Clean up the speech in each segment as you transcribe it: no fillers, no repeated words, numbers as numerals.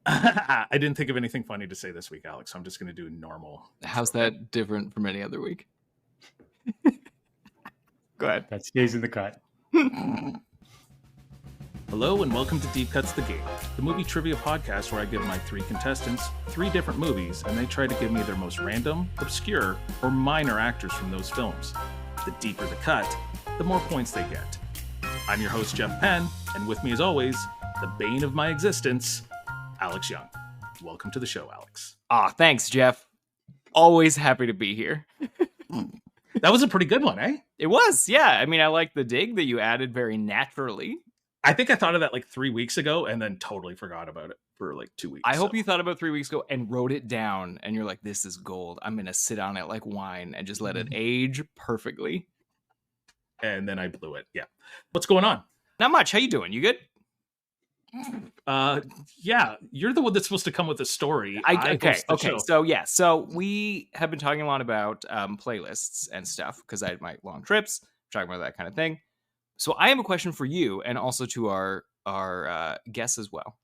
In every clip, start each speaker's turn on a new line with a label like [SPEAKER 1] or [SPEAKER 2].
[SPEAKER 1] I didn't think of anything funny to say this week, Alex. So I'm just going to do normal.
[SPEAKER 2] How's that different from any other week? Go ahead.
[SPEAKER 3] That stays in the cut.
[SPEAKER 1] Hello and welcome to Deep Cuts the Game, the movie trivia podcast where I give my three contestants three different movies and they try to give me their most random, obscure, or minor actors from those films. The deeper the cut, the more points they get. I'm your host, Jeff Penn, and with me as always, the bane of my existence, Alex Young. Welcome to the show, Alex.
[SPEAKER 2] Thanks, Jeff. Always happy to be here.
[SPEAKER 1] That was a pretty good one, eh?
[SPEAKER 2] It was, yeah. I mean, I like the dig that you added very naturally.
[SPEAKER 1] I think I thought of that like 3 weeks ago and then totally forgot about it for like 2 weeks.
[SPEAKER 2] I hope you thought about 3 weeks ago and wrote it down and you're like, this is gold. I'm going to sit on it like wine and just let it age perfectly.
[SPEAKER 1] And then I blew it. Yeah. What's going on?
[SPEAKER 2] Not much. How you doing? You good?
[SPEAKER 1] Yeah. You're the one that's supposed to come with a story.
[SPEAKER 2] Okay. So we have been talking a lot about playlists and stuff because I had my long trips, talking about that kind of thing. So I have a question for you and also to our guests as well,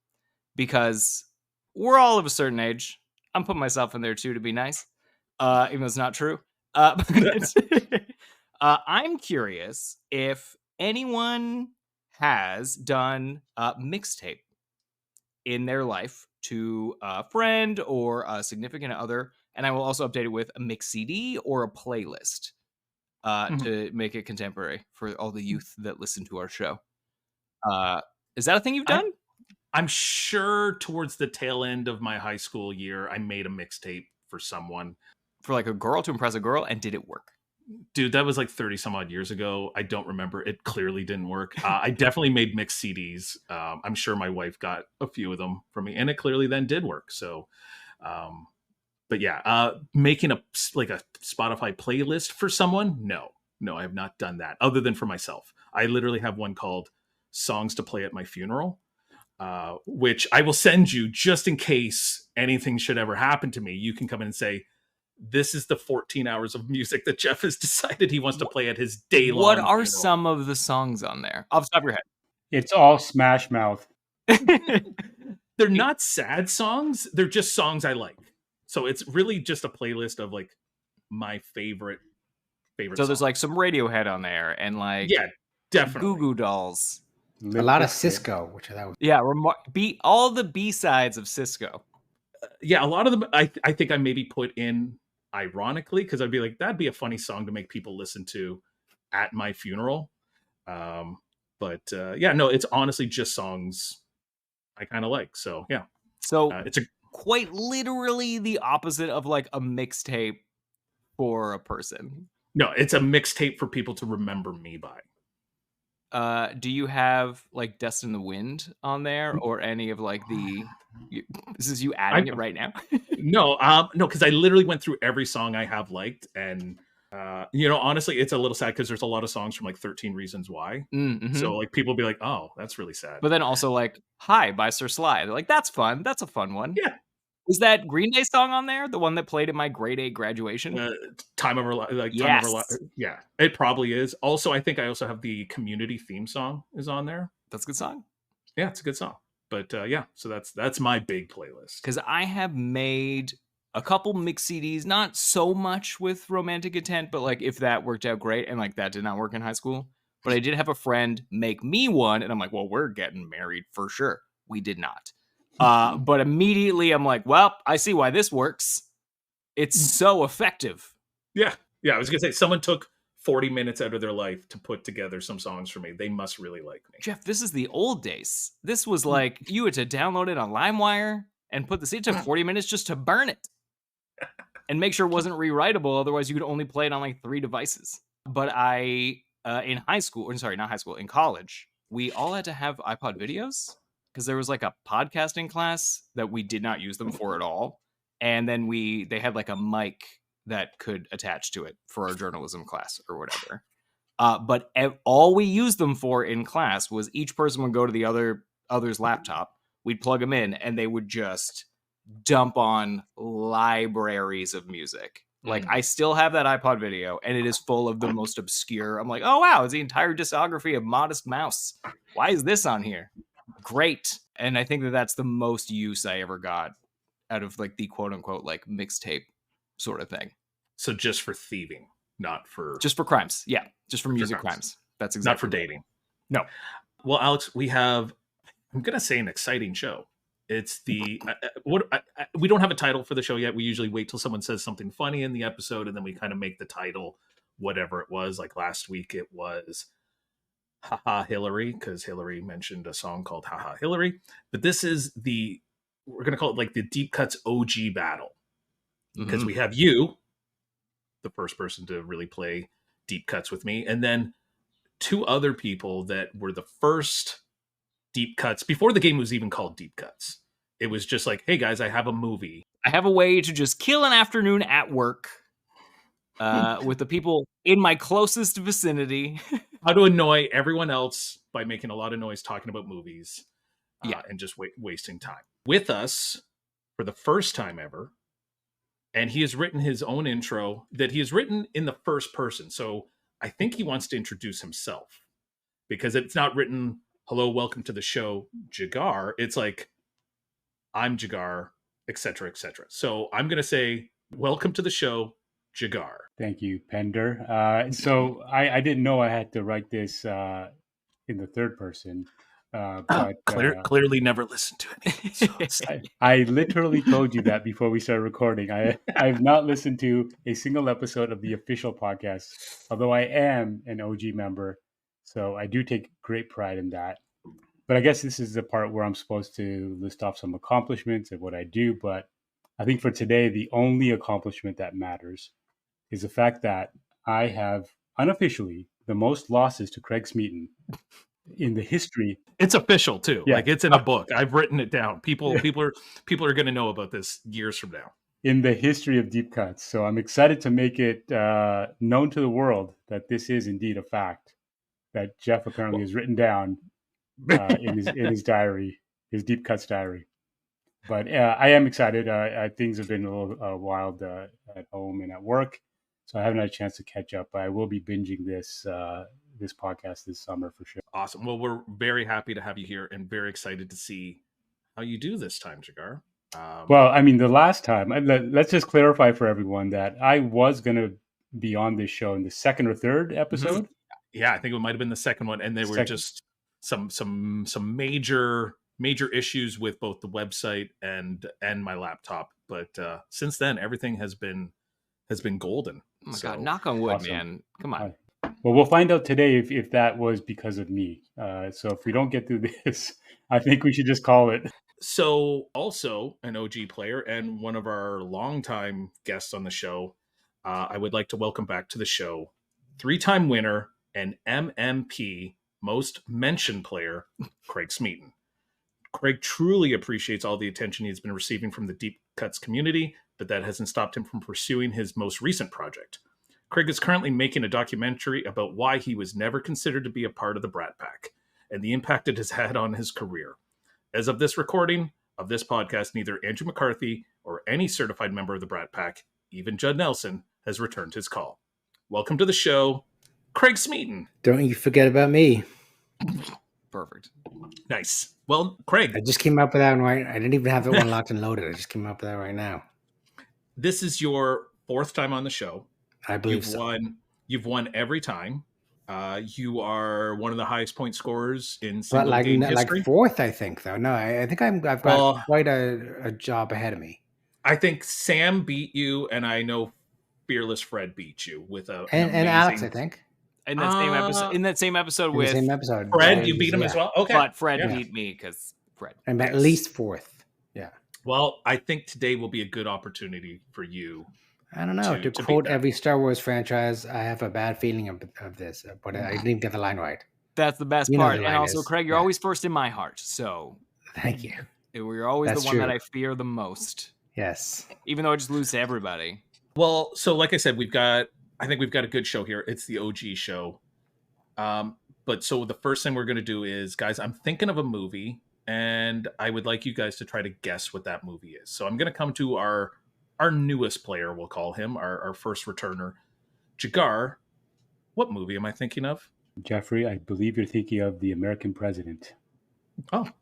[SPEAKER 2] because we're all of a certain age. I'm putting myself in there too to be nice, even though it's not true. I'm curious if anyone has done a mixtape in their life to a friend or a significant other, and I will also update it with a mix CD or a playlist. To make it contemporary for all the youth that listen to our show. Is that a thing you've done?
[SPEAKER 1] I'm sure towards the tail end of my high school year, I made a mixtape for someone.
[SPEAKER 2] For like a girl, to impress a girl, and did it work?
[SPEAKER 1] Dude, that was like 30 some odd years ago. I don't remember. It clearly didn't work. I definitely made mixed CDs. I'm sure my wife got a few of them from me, and it clearly then did work. So, but yeah, making a Spotify playlist for someone, no, I have not done that other than for myself. I literally have one called Songs to Play at My Funeral, which I will send you just in case anything should ever happen to me. You can come in and say, this is the 14 hours of music that Jeff has decided he wants to play at his day-long
[SPEAKER 2] What are
[SPEAKER 1] funeral.
[SPEAKER 2] some of the songs on there? Off the top of your head.
[SPEAKER 3] It's all Smash Mouth.
[SPEAKER 1] They're not sad songs. They're just songs I like. So it's really just a playlist of like my favorite.
[SPEAKER 2] So
[SPEAKER 1] songs.
[SPEAKER 2] there's like some Radiohead on there and like
[SPEAKER 1] definitely
[SPEAKER 2] Goo Goo Dolls.
[SPEAKER 4] A lot of Cisco, which that was.
[SPEAKER 2] Yeah, all the B-sides of Cisco.
[SPEAKER 1] Yeah, a lot of them I think I maybe put in ironically because I'd be like, that'd be a funny song to make people listen to at my funeral. But it's honestly just songs I kind of like. So yeah.
[SPEAKER 2] So
[SPEAKER 1] it's
[SPEAKER 2] quite literally the opposite of like a mixtape for a person.
[SPEAKER 1] No, it's a mixtape for people to remember me by.
[SPEAKER 2] Do you have like Dust in the Wind on there or any of like this is you adding it right now?
[SPEAKER 1] No, because I literally went through every song I have liked, and honestly, it's a little sad because there's a lot of songs from like 13 Reasons Why.
[SPEAKER 2] Mm-hmm.
[SPEAKER 1] So like people be like, oh, that's really sad.
[SPEAKER 2] But then also like Hi by Sir Sly. They're like, that's fun. That's a fun one.
[SPEAKER 1] Yeah.
[SPEAKER 2] Is that Green Day song on there? The one that played at my grade 8 graduation?
[SPEAKER 1] Time of Our Life. Yeah, it probably is. Also, I think I also have the Community theme song is on there.
[SPEAKER 2] That's a good song.
[SPEAKER 1] Yeah, it's a good song. But so that's my big playlist.
[SPEAKER 2] Because I have made a couple mix CDs, not so much with romantic intent, but like if that worked out great, and like that did not work in high school. But I did have a friend make me one, and I'm like, well, we're getting married for sure. We did not. But immediately I'm like, well, I see why this works. It's so effective.
[SPEAKER 1] Yeah. I was gonna say someone took 40 minutes out of their life to put together some songs for me. They must really like me.
[SPEAKER 2] Jeff, this is the old days. This was like you had to download it on LimeWire and put the CD. It took 40 minutes just to burn it and make sure it wasn't rewritable. Otherwise, you could only play it on like 3 devices. But in college, we all had to have iPod videos because there was like a podcasting class that we did not use them for at all. And then they had like a mic that could attach to it for our journalism class or whatever. But all we used them for in class was each person would go to the other's laptop. We'd plug them in and they would just dump on libraries of music. Like I still have that iPod video and it is full of the most obscure. I'm like, oh wow, it's the entire discography of Modest Mouse. Why is this on here? great. And I think that that's the most use I ever got out of like the quote unquote like mixtape sort of thing.
[SPEAKER 1] So just for thieving, not for
[SPEAKER 2] Just for crimes. Yeah. Just for music
[SPEAKER 1] crimes.
[SPEAKER 2] crimes. That's exactly
[SPEAKER 1] not for
[SPEAKER 2] right.
[SPEAKER 1] dating.
[SPEAKER 2] No.
[SPEAKER 1] Well, Alex, we have, I'm going to say, an exciting show. It's the we don't have a title for the show yet. We usually wait till someone says something funny in the episode, and then we kind of make the title whatever it was. Like last week, it was "Haha Hillary" because Hillary mentioned a song called "Haha Hillary." But this is we're going to call it like the Deep Cuts OG battle because we have you, the first person to really play Deep Cuts with me, and then two other people that were the first Deep Cuts before the game was even called Deep Cuts. It was just like, hey guys, I have a movie.
[SPEAKER 2] I have a way to just kill an afternoon at work with the people in my closest vicinity.
[SPEAKER 1] How to annoy everyone else by making a lot of noise talking about movies and just wasting time. With us for the first time ever, and he has written his own intro that he has written in the first person. So I think he wants to introduce himself because it's not written, hello, welcome to the show, Jigar. It's like, I'm Jigar, etc., etc. So I'm going to say, welcome to the show, Jigar.
[SPEAKER 3] Thank you, Pender. So I didn't know I had to write this in the third person. But
[SPEAKER 1] clearly never listened to it. So
[SPEAKER 3] I literally told you that before we started recording. I've not listened to a single episode of the official podcast, although I am an OG member. So I do take great pride in that. But I guess this is the part where I'm supposed to list off some accomplishments of what I do. But I think for today, the only accomplishment that matters is the fact that I have unofficially the most losses to Craig Smeaton in the history.
[SPEAKER 1] It's official too.
[SPEAKER 3] Yeah.
[SPEAKER 1] Like it's in a book. I've written it down. People are going to know about this years from now.
[SPEAKER 3] In the history of Deep Cuts. So I'm excited to make it known to the world that this is indeed a fact that Jeff apparently has written down in his diary, his Deep Cuts diary. But I am excited. Things have been a little wild at home and at work, so I haven't had a chance to catch up. But I will be binging this podcast this summer for sure.
[SPEAKER 1] Awesome. Well, we're very happy to have you here and very excited to see how you do this time, Jigar.
[SPEAKER 3] Well, I mean, the last time, let's just clarify for everyone that I was going to be on this show in the second or third episode.
[SPEAKER 1] Yeah, I think it might have been the second one, and there were just some major issues with both the website and my laptop. But since then, everything has been golden.
[SPEAKER 2] Oh my God, knock on wood, awesome. Man. Come on.
[SPEAKER 3] Well, we'll find out today if that was because of me. So if we don't get through this, I think we should just call it.
[SPEAKER 1] So also an OG player and one of our longtime guests on the show, I would like to welcome back to the show, 3-time winner and MMP most mentioned player, Craig Smeaton. Craig truly appreciates all the attention he's been receiving from the Deep Cuts community, but that hasn't stopped him from pursuing his most recent project. Craig is currently making a documentary about why he was never considered to be a part of the Brat Pack and the impact it has had on his career. As of this recording of this podcast, neither Andrew McCarthy or any certified member of the Brat Pack, even Judd Nelson, has returned his call. Welcome to the show, Craig Smeaton.
[SPEAKER 4] Don't you forget about me.
[SPEAKER 2] Perfect.
[SPEAKER 1] Nice. Well, Craig.
[SPEAKER 4] I just came up with that one right. I didn't even have it one locked and loaded. I just came up with that right now.
[SPEAKER 1] This is your 4th time on the show.
[SPEAKER 4] I believe
[SPEAKER 1] You've won every time. You are one of the highest point scorers in single game history.
[SPEAKER 4] Like 4th, I think, though. No, I think I've got quite a job ahead of me.
[SPEAKER 1] I think Sam beat you, and I know Fearless Fred beat you with
[SPEAKER 4] and Alex, I think.
[SPEAKER 2] In that same episode with
[SPEAKER 1] Fred, you beat him as well. Okay,
[SPEAKER 2] but Fred beat me because Fred.
[SPEAKER 4] I'm at least 4th. Yeah.
[SPEAKER 1] Well, I think today will be a good opportunity for you.
[SPEAKER 4] I don't know. To quote every Star Wars franchise, I have a bad feeling of this, but I didn't get the line right.
[SPEAKER 2] That's the best part. And also, Craig, you're always first in my heart. So
[SPEAKER 4] thank you.
[SPEAKER 2] You're always the one that I fear the most.
[SPEAKER 4] Yes.
[SPEAKER 2] Even though I just lose to everybody.
[SPEAKER 1] Well, so like I said, I think we've got a good show here. It's the OG show. But so the first thing we're going to do is, guys, I'm thinking of a movie, and I would like you guys to try to guess what that movie is. So I'm going to come to our newest player, we'll call him, our first returner. Jigar, what movie am I thinking of?
[SPEAKER 3] Jeffrey, I believe you're thinking of The American President.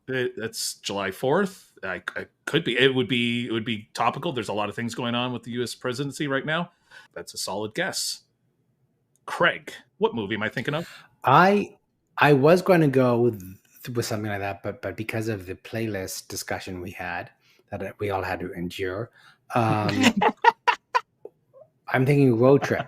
[SPEAKER 1] That's July 4th. I could be. It would be topical. There's a lot of things going on with the U.S. presidency right now. That's a solid guess. Craig, what movie am I thinking of?
[SPEAKER 4] I was going to go with something like that, but because of the playlist discussion we had that we all had to endure, I'm thinking Road Trip.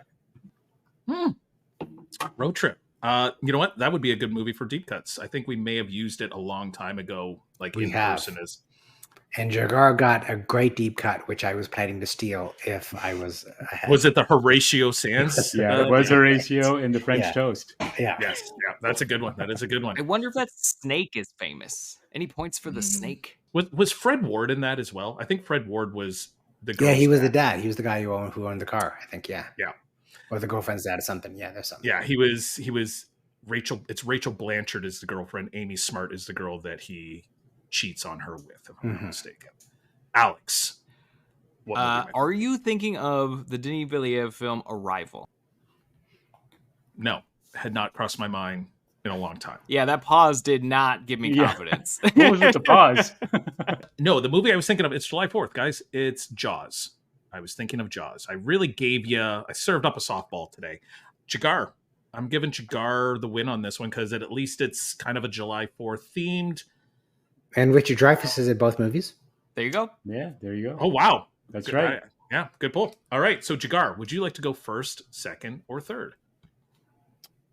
[SPEAKER 1] Road Trip. You know what? That would be a good movie for deep cuts. I think we may have used it a long time ago, like
[SPEAKER 4] We
[SPEAKER 1] in
[SPEAKER 4] have.
[SPEAKER 1] person.
[SPEAKER 4] And Jigar got a great deep cut, which I was planning to steal if I was ahead.
[SPEAKER 1] Was it the Horatio Sands?
[SPEAKER 3] Yeah, it was Horatio in the French
[SPEAKER 4] Yeah.
[SPEAKER 3] toast.
[SPEAKER 4] Yeah.
[SPEAKER 1] Yes. Yeah, that's a good one. That is a good one.
[SPEAKER 2] I wonder if that snake is famous. Any points for the snake?
[SPEAKER 1] Was Fred Ward in that as well? I think Fred Ward was the girl's
[SPEAKER 4] Yeah, he was the
[SPEAKER 1] dad.
[SPEAKER 4] dad. He was the guy who owned the car, I think. Yeah.
[SPEAKER 1] Yeah.
[SPEAKER 4] Or the girlfriend's dad or something. Yeah, there's something.
[SPEAKER 1] Yeah, he was Rachel. It's Rachel Blanchard is the girlfriend. Amy Smart is the girl that he cheats on her with, if I'm not mistaken. Alex, what movie am I
[SPEAKER 2] Are you thinking of the Denis Villeneuve film Arrival?
[SPEAKER 1] No, had not crossed my mind in a long time.
[SPEAKER 2] Yeah, that pause did not give me
[SPEAKER 3] Yeah.
[SPEAKER 2] confidence.
[SPEAKER 3] What was with the pause?
[SPEAKER 1] No, the movie I was thinking of, it's July 4th, guys. It's Jaws. I was thinking of Jaws. I really I served up a softball today. Jigar. I'm giving Jigar the win on this one because at least it's kind of a July 4th themed.
[SPEAKER 4] And Richard Dreyfuss is in both movies.
[SPEAKER 2] There you go.
[SPEAKER 3] Yeah, there you go.
[SPEAKER 1] Oh, wow.
[SPEAKER 3] That's
[SPEAKER 1] Good,
[SPEAKER 3] right.
[SPEAKER 1] Yeah, good pull. All right, so Jigar, would you like to go first, second, or third?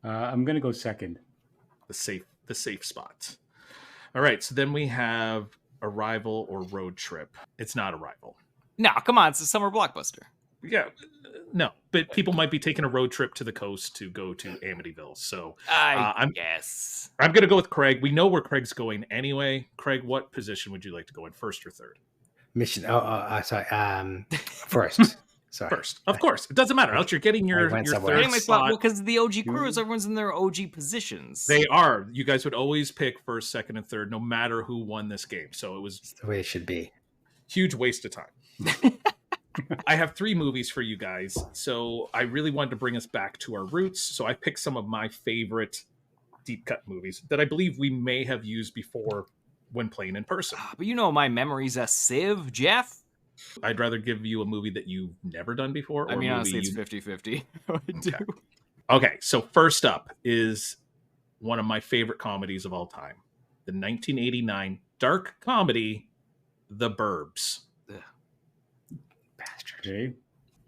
[SPEAKER 3] I'm going to go second.
[SPEAKER 1] The safe spot. All right, so then we have Arrival or Road Trip. It's not Arrival.
[SPEAKER 2] No, come on. It's a summer blockbuster.
[SPEAKER 1] Yeah, no, but people might be taking a road trip to the coast to go to Amityville. So
[SPEAKER 2] I guess.
[SPEAKER 1] I'm going to go with Craig. We know where Craig's going anyway. Craig, what position would you like to go in, first or third?
[SPEAKER 4] Mission. Sorry. First. Sorry.
[SPEAKER 1] First, of course. It doesn't matter. Else you're getting your
[SPEAKER 4] went somewhere
[SPEAKER 1] third
[SPEAKER 2] Getting my
[SPEAKER 1] spot.
[SPEAKER 2] spot. Well, because the OG crews, everyone's in their OG positions.
[SPEAKER 1] They are. You guys would always pick first, second, and third, no matter who won this game. So it was
[SPEAKER 4] It's the way it should be.
[SPEAKER 1] huge waste of time. I have 3 movies for you guys. So I really wanted to bring us back to our roots. So I picked some of my favorite deep cut movies that I believe we may have used before when playing in person.
[SPEAKER 2] But you know my memory's a sieve, Jeff.
[SPEAKER 1] I'd rather give you a movie that you've never done before. Or
[SPEAKER 2] I mean,
[SPEAKER 1] a movie
[SPEAKER 2] honestly, it's 50-50. I do.
[SPEAKER 1] Okay, so first up is one of my favorite comedies of all time. The 1989 dark comedy, The Burbs.
[SPEAKER 4] Bastard.
[SPEAKER 3] Okay.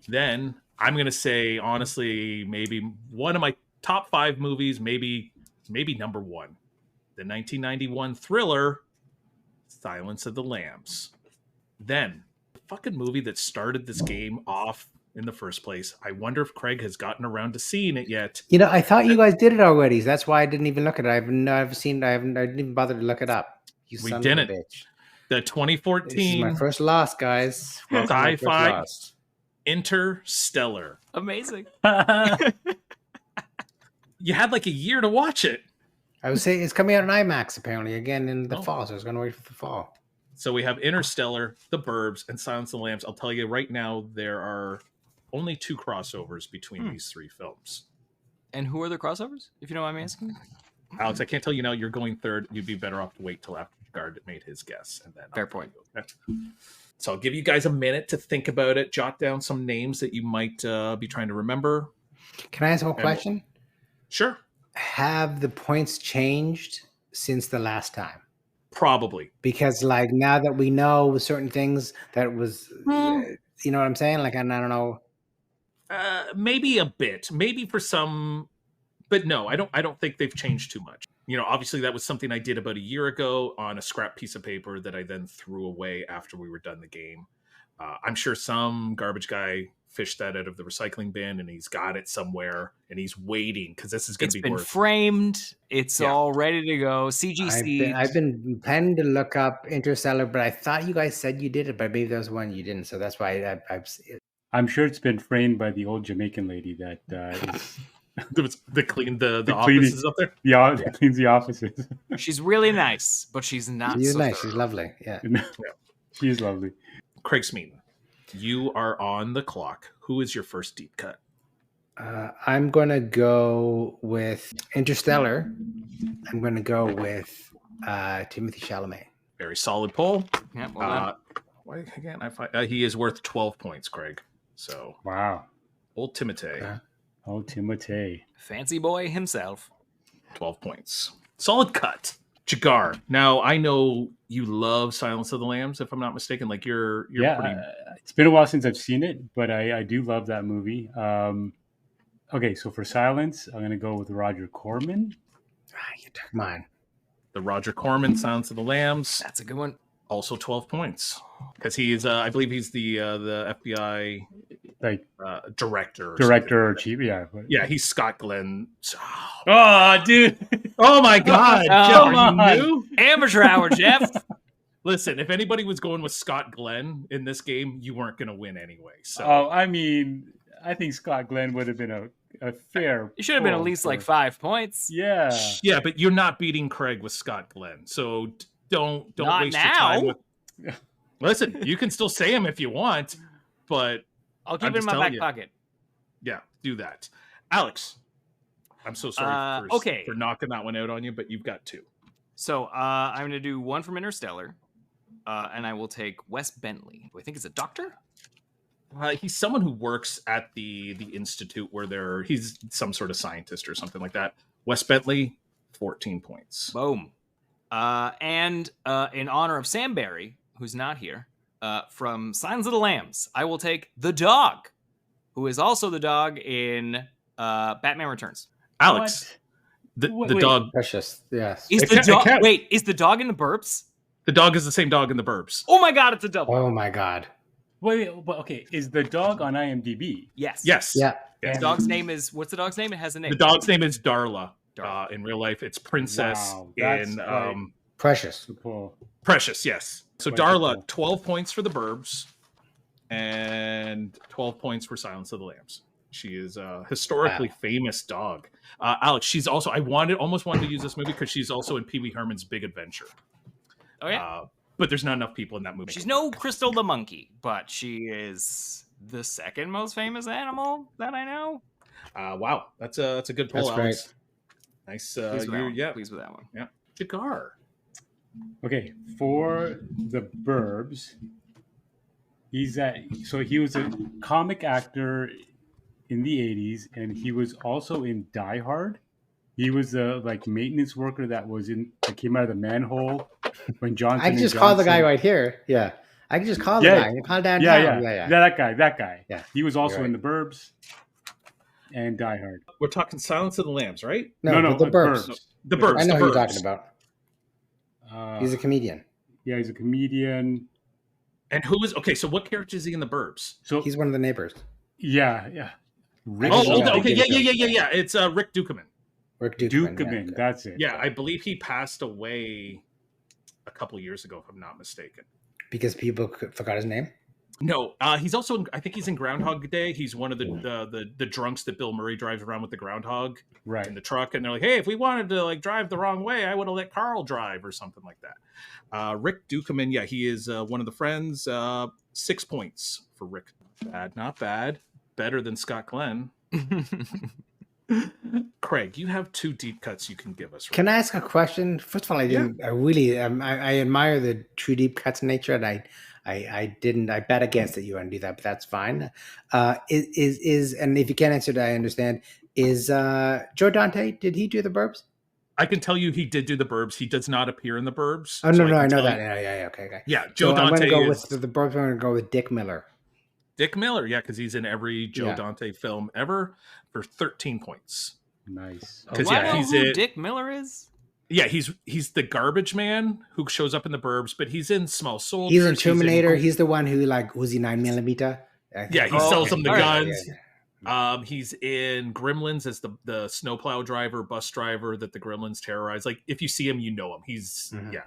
[SPEAKER 1] Then I'm going to say, honestly, maybe one of my top 5 movies, maybe number 1. The 1991 thriller, Silence of the Lambs. Then, the fucking movie that started this game off in the first place. I wonder if Craig has gotten around to seeing it yet.
[SPEAKER 4] You know, I thought you guys did it already. So that's why I didn't even look at it. I didn't even bother to look it up. You
[SPEAKER 1] We
[SPEAKER 4] son
[SPEAKER 1] didn't.
[SPEAKER 4] of a bitch.
[SPEAKER 1] The
[SPEAKER 4] This is
[SPEAKER 1] 2014
[SPEAKER 4] my first loss, guys. Welcome to my first
[SPEAKER 1] Sci-fi.
[SPEAKER 4] loss.
[SPEAKER 1] Interstellar.
[SPEAKER 2] Amazing.
[SPEAKER 1] You had like a year to watch it.
[SPEAKER 4] I would say it's coming out on IMAX apparently again in the
[SPEAKER 1] Oh.
[SPEAKER 4] fall. So I was going to wait for the fall.
[SPEAKER 1] So we have Interstellar, The Burbs, and Silence of the Lambs. I'll tell you right now, there are only 2 crossovers between these 3 films.
[SPEAKER 2] And who are the crossovers, if you don't mind me asking?
[SPEAKER 1] Alex, I can't tell you now. You're going third. You'd be better off to wait till after Guard made his guess, and then
[SPEAKER 2] Fair
[SPEAKER 1] I'll tell
[SPEAKER 2] point.
[SPEAKER 1] you, okay? So I'll give you guys a minute to think about it. Jot down some names that you might be trying to remember.
[SPEAKER 4] Can I ask one question?
[SPEAKER 1] Sure,
[SPEAKER 4] Have the points changed since the last time?
[SPEAKER 1] probably.
[SPEAKER 4] Because like now that we know certain things that was, you know what I'm saying? Like I don't know.
[SPEAKER 1] Maybe a bit. Maybe for some, but no, I don't think they've changed too much. You know, obviously that was something I did about a year ago on a scrap piece of paper that I then threw away after we were done the game. I'm sure some garbage guy fished that out of the recycling bin and he's got it somewhere and he's waiting because this is going
[SPEAKER 2] It's
[SPEAKER 1] to be
[SPEAKER 2] been
[SPEAKER 1] worth.
[SPEAKER 2] framed. It's
[SPEAKER 1] Yeah.
[SPEAKER 2] all ready to go. CGC.
[SPEAKER 4] I've been planning to look up Interstellar, but I thought you guys said you did it, but maybe there was one you didn't. So that's why
[SPEAKER 3] I'm sure it's been framed by the old Jamaican lady that is
[SPEAKER 1] the clean the
[SPEAKER 3] The
[SPEAKER 1] offices up there.
[SPEAKER 3] that cleans the offices.
[SPEAKER 2] She's really nice, but she's not
[SPEAKER 4] she's
[SPEAKER 2] so
[SPEAKER 4] nice.
[SPEAKER 2] thorough.
[SPEAKER 4] She's lovely. Yeah.
[SPEAKER 3] She's lovely.
[SPEAKER 1] Craig Smeaton, you are on the clock. Who is your first deep cut?
[SPEAKER 4] I'm going to go with Interstellar. I'm going to go with Timothy Chalamet.
[SPEAKER 1] Very solid poll.
[SPEAKER 2] Yeah, well done.
[SPEAKER 1] Why again? I find he is worth 12 points, Craig. So
[SPEAKER 3] Wow.
[SPEAKER 1] old Timotei,
[SPEAKER 4] Yeah.
[SPEAKER 3] Oh, Timotei.
[SPEAKER 2] Fancy boy himself.
[SPEAKER 1] 12 points. Solid cut. Jigar. Now I know you love Silence of the Lambs, if I'm not mistaken. Like you're
[SPEAKER 3] Yeah,
[SPEAKER 1] pretty.
[SPEAKER 3] it's been a while since I've seen it, but I do love that movie. Okay, so for Silence, I'm going to go with Roger Corman.
[SPEAKER 4] Come on.
[SPEAKER 1] The Roger Corman Silence of the Lambs.
[SPEAKER 2] That's a good one.
[SPEAKER 1] Also 12 points because he is. I believe he's the FBI
[SPEAKER 3] Like
[SPEAKER 1] director.
[SPEAKER 3] director or chief, yeah.
[SPEAKER 1] Yeah, he's Scott Glenn.
[SPEAKER 3] Oh, dude.
[SPEAKER 1] Oh my God,
[SPEAKER 2] Oh,
[SPEAKER 1] Jeff,
[SPEAKER 3] come
[SPEAKER 1] are you
[SPEAKER 3] on.
[SPEAKER 1] new?
[SPEAKER 2] Amateur hour, Jeff.
[SPEAKER 1] Listen, if anybody was going with Scott Glenn in this game, you weren't going to win anyway. So
[SPEAKER 3] Oh, I mean, I think Scott Glenn would have been a fair.
[SPEAKER 2] You should have been at
[SPEAKER 3] pull
[SPEAKER 2] least like
[SPEAKER 3] for-
[SPEAKER 2] 5 points.
[SPEAKER 3] Yeah.
[SPEAKER 1] yeah, but you're not beating Craig with Scott Glenn. So don't
[SPEAKER 2] Not
[SPEAKER 1] waste
[SPEAKER 2] now.
[SPEAKER 1] your time with. Listen, you can still say him if you want, but
[SPEAKER 2] I'll keep
[SPEAKER 1] I'm
[SPEAKER 2] it in
[SPEAKER 1] just
[SPEAKER 2] my
[SPEAKER 1] telling
[SPEAKER 2] back
[SPEAKER 1] you.
[SPEAKER 2] pocket.
[SPEAKER 1] yeah, do that. Alex, I'm so sorry
[SPEAKER 2] okay.
[SPEAKER 1] for knocking that one out on you, but you've got two.
[SPEAKER 2] So I'm going to do one from Interstellar, and I will take Wes Bentley, who I think is a doctor.
[SPEAKER 1] He's someone who works at the institute where he's some sort of scientist or something like that. Wes Bentley, 14 points.
[SPEAKER 2] Boom. And in honor of Sam Barry, who's not here, from Silence of the Lambs, I will take the dog, who is also the dog in Batman Returns.
[SPEAKER 1] Alex, the
[SPEAKER 3] Wait.
[SPEAKER 1] dog.
[SPEAKER 4] Precious. Yes.
[SPEAKER 2] Is
[SPEAKER 1] It
[SPEAKER 2] the
[SPEAKER 1] can't- it
[SPEAKER 2] dog?
[SPEAKER 1] can't-
[SPEAKER 2] Wait, is the dog in the Burbs?
[SPEAKER 1] The dog is the same dog in the Burbs.
[SPEAKER 2] Oh my God, it's a double.
[SPEAKER 4] Oh my God.
[SPEAKER 3] Wait, but okay, is the dog on IMDb?
[SPEAKER 2] Yes.
[SPEAKER 1] Yes.
[SPEAKER 4] Yeah.
[SPEAKER 1] Yes.
[SPEAKER 2] The dog's name is, what's the dog's name? It has a name.
[SPEAKER 1] The dog's name is Darla.
[SPEAKER 2] Darla.
[SPEAKER 1] In real life, it's Princess
[SPEAKER 3] Wow, that's
[SPEAKER 1] in
[SPEAKER 3] like-
[SPEAKER 4] Precious.
[SPEAKER 3] The pull.
[SPEAKER 1] Precious. Yes. So
[SPEAKER 3] Quite
[SPEAKER 1] Darla,
[SPEAKER 3] cool.
[SPEAKER 1] 12 points for the Burbs, and 12 points for Silence of the Lambs. She is a historically famous dog. Alex, she's also. I almost wanted to use this movie because she's also in Pee Wee Herman's Big Adventure.
[SPEAKER 2] Oh, yeah.
[SPEAKER 1] But there's not enough people in that movie.
[SPEAKER 2] She's no Crystal the monkey, but she is the second most famous animal that I know.
[SPEAKER 1] Wow, that's a good poll,
[SPEAKER 4] That's
[SPEAKER 1] Alex. Nice.
[SPEAKER 2] Pleased with that one.
[SPEAKER 1] Yeah,
[SPEAKER 2] Pleased with that one.
[SPEAKER 1] Jigar.
[SPEAKER 3] Okay, for the Burbs, he was a comic actor in the 80s, and he was also in Die Hard. He was a maintenance worker that came out of the manhole when Johnson.
[SPEAKER 4] I can just call the guy right here. Yeah. I can just call the guy. You call downtown.
[SPEAKER 3] Yeah, that guy.
[SPEAKER 4] Yeah.
[SPEAKER 3] He was also
[SPEAKER 4] You're
[SPEAKER 3] in the Burbs and Die Hard.
[SPEAKER 1] We're talking Silence of the Lambs, right?
[SPEAKER 4] No, the Burbs.
[SPEAKER 1] The Burbs.
[SPEAKER 4] I know
[SPEAKER 1] the
[SPEAKER 4] who you're
[SPEAKER 1] Burbs.
[SPEAKER 4] talking about. He's a comedian.
[SPEAKER 3] Yeah, he's a comedian.
[SPEAKER 1] And who is okay? So what character is he in the Burbs?
[SPEAKER 3] So
[SPEAKER 4] He's one of the neighbors.
[SPEAKER 3] yeah. Rick
[SPEAKER 1] Oh,
[SPEAKER 4] Yeah,
[SPEAKER 1] okay,
[SPEAKER 4] yeah,
[SPEAKER 1] yeah. It's Rick Dukeman.
[SPEAKER 4] Rick Dukeman.
[SPEAKER 3] Dukeman, that's it.
[SPEAKER 1] Yeah, I believe he passed away a couple of years ago, if I'm not mistaken.
[SPEAKER 4] Because people forgot his name.
[SPEAKER 1] No, he's also. I think he's in Groundhog Day. He's one of the drunks that Bill Murray drives around with the groundhog
[SPEAKER 3] Right.
[SPEAKER 1] in the truck, and they're like, "Hey, if we wanted to drive the wrong way, I would have let Carl drive or something like that." Rick Dukeman, yeah, he is one of the friends. 6 points for Rick. Not bad. Better than Scott Glenn. Craig, you have 2 deep cuts you can give us. Right?
[SPEAKER 4] Can I ask a question? First of all, I really I admire the true deep cuts nature, and I didn't. I bet against that you want to do that, but that's fine. Is and if you can't answer that, I understand. Is Joe Dante? Did he do the Burbs?
[SPEAKER 1] I can tell you he did do the Burbs. He does not appear in the Burbs.
[SPEAKER 4] Oh
[SPEAKER 1] so
[SPEAKER 4] no, I
[SPEAKER 1] can
[SPEAKER 4] know
[SPEAKER 1] tell
[SPEAKER 4] that.
[SPEAKER 1] you-
[SPEAKER 4] Yeah, okay.
[SPEAKER 1] Yeah, Joe
[SPEAKER 4] I'm
[SPEAKER 1] Dante
[SPEAKER 4] going to go
[SPEAKER 1] is
[SPEAKER 4] with the Burbs. I'm going to go with Dick Miller.
[SPEAKER 1] Dick Miller. Yeah, because he's in every Joe
[SPEAKER 4] Yeah.
[SPEAKER 1] Dante film ever for 13 points.
[SPEAKER 3] Nice.
[SPEAKER 1] Because
[SPEAKER 2] Do I
[SPEAKER 1] yeah,
[SPEAKER 2] know
[SPEAKER 1] he's
[SPEAKER 2] who
[SPEAKER 1] in.
[SPEAKER 2] Dick Miller is?
[SPEAKER 1] Yeah, he's the garbage man who shows up in the Burbs, but he's in Small Soldiers.
[SPEAKER 4] He's in Terminator. He's the one who Uzi 9mm.
[SPEAKER 1] Yeah, he sells them the
[SPEAKER 2] All right.
[SPEAKER 1] guns. He's in Gremlins as the snowplow driver, bus driver that the Gremlins terrorize. Like if you see him, you know him. He's
[SPEAKER 4] Mhm.
[SPEAKER 1] yeah.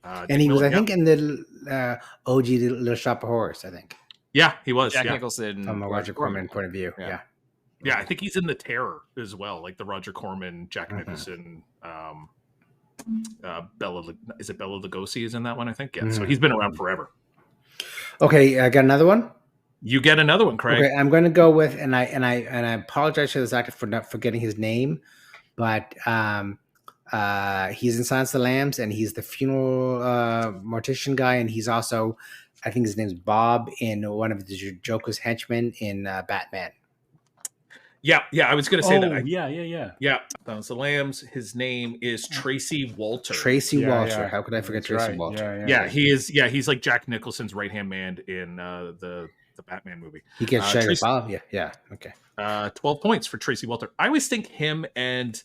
[SPEAKER 4] And
[SPEAKER 1] Dick
[SPEAKER 4] he was,
[SPEAKER 1] Miller,
[SPEAKER 4] I think, in the OG Little Shop of Horrors. I think
[SPEAKER 1] yeah, he was.
[SPEAKER 2] Jack
[SPEAKER 1] Yeah.
[SPEAKER 2] Nicholson.
[SPEAKER 4] from a Roger Corman point of view.
[SPEAKER 2] Yeah.
[SPEAKER 1] Yeah, I think he's in the Terror as well, like the Roger Corman, Jack
[SPEAKER 4] Mhm.
[SPEAKER 1] Nicholson, Bella. Is it Bella Lugosi is in that one? I think. Yeah. So
[SPEAKER 4] Mhm.
[SPEAKER 1] he's been around forever.
[SPEAKER 4] Okay, I got another one.
[SPEAKER 1] You get another one, Craig.
[SPEAKER 4] Okay, I'm going to go with, and I apologize to this actor for not forgetting his name, but He's in Silence of the Lambs, and he's the funeral mortician guy, and he's also, I think his name's Bob, in one of the Joker's henchmen in Batman.
[SPEAKER 1] Yeah, I was going to say that.
[SPEAKER 3] Yeah.
[SPEAKER 1] Silence of the Lambs. His name is Tracy Walter.
[SPEAKER 4] Tracy Walter. How could I forget Tracy
[SPEAKER 3] right.
[SPEAKER 4] Walter?
[SPEAKER 1] Yeah, he is. Yeah, he's like Jack Nicholson's right-hand man in the Batman movie.
[SPEAKER 4] He gets Shaggy Bob. Yeah. Okay.
[SPEAKER 1] 12 points for Tracy Walter. I always think him and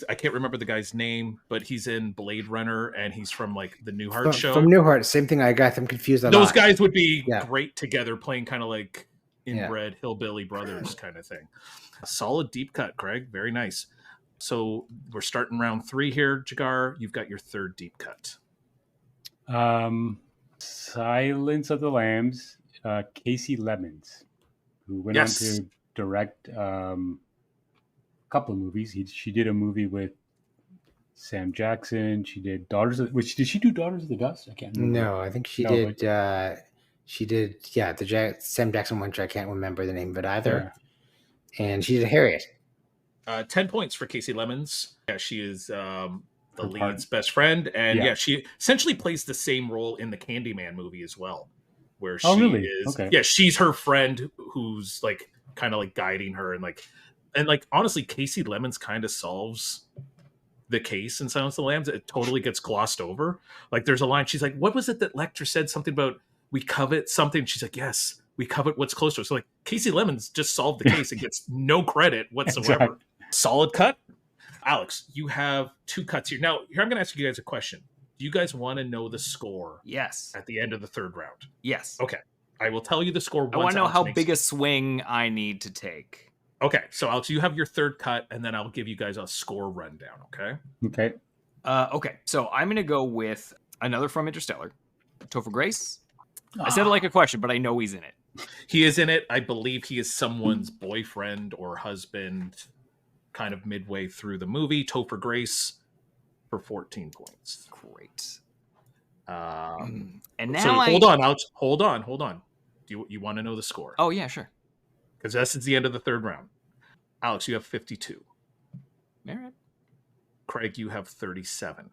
[SPEAKER 1] I can't remember the guy's name, but he's in Blade Runner and he's from like the Newhart show.
[SPEAKER 4] From Newhart, same thing. I got them confused.
[SPEAKER 1] Those guys would be great together, playing kind of like inbred hillbilly brothers kind of thing. A solid deep cut, Craig. Very nice. So we're starting round 3 here, Jigar. You've got your third deep cut.
[SPEAKER 3] Silence of the Lambs. Casey Lemons, who went on to direct a couple of movies. She did a movie with Sam Jackson. She did did she do Daughters of the Dust? I can't remember.
[SPEAKER 4] No, I think she did. She did, the Sam Jackson one. I can't remember the name of it either. Yeah. And she did Harriet.
[SPEAKER 1] 10 points for Casey Lemons. Yeah, she is the lead's best friend, and she essentially plays the same role in the Candyman movie as well, where she is. Okay. Yeah, she's her friend who's like kind of like guiding her, and like honestly, Casey Lemons kind of solves the case in Silence of the Lambs. It totally gets glossed over. Like there's a line, she's like, "What was it that Lecter said? Something about we covet something." She's like, "Yes, we covet what's close to us." So like Casey Lemons just solved the case and gets no credit whatsoever. Exactly. Solid cut. Alex, you have 2 cuts here. Now, here I'm going to ask you guys a question. Do you guys want to know the score?
[SPEAKER 2] Yes.
[SPEAKER 1] At the end of the third round?
[SPEAKER 2] Yes.
[SPEAKER 1] Okay. I will tell you the score once.
[SPEAKER 2] I want to know how big a swing I need to take.
[SPEAKER 1] Okay. So, Alex, you have your third cut, and then I'll give you guys a score rundown, okay?
[SPEAKER 3] Okay.
[SPEAKER 2] Okay. So, I'm going to go with another from Interstellar, Topher Grace. I said it like a question, but I know he's in it.
[SPEAKER 1] He is in it. I believe he is someone's boyfriend or husband kind of midway through the movie. Topher Grace for 14 points.
[SPEAKER 2] Great.
[SPEAKER 1] And now hold on, Alex. Hold on. Do you want to know the score?
[SPEAKER 2] Oh, yeah, sure.
[SPEAKER 1] Because this is the end of the third round. Alex, you have 52.
[SPEAKER 2] All right.
[SPEAKER 1] Craig, you have 37.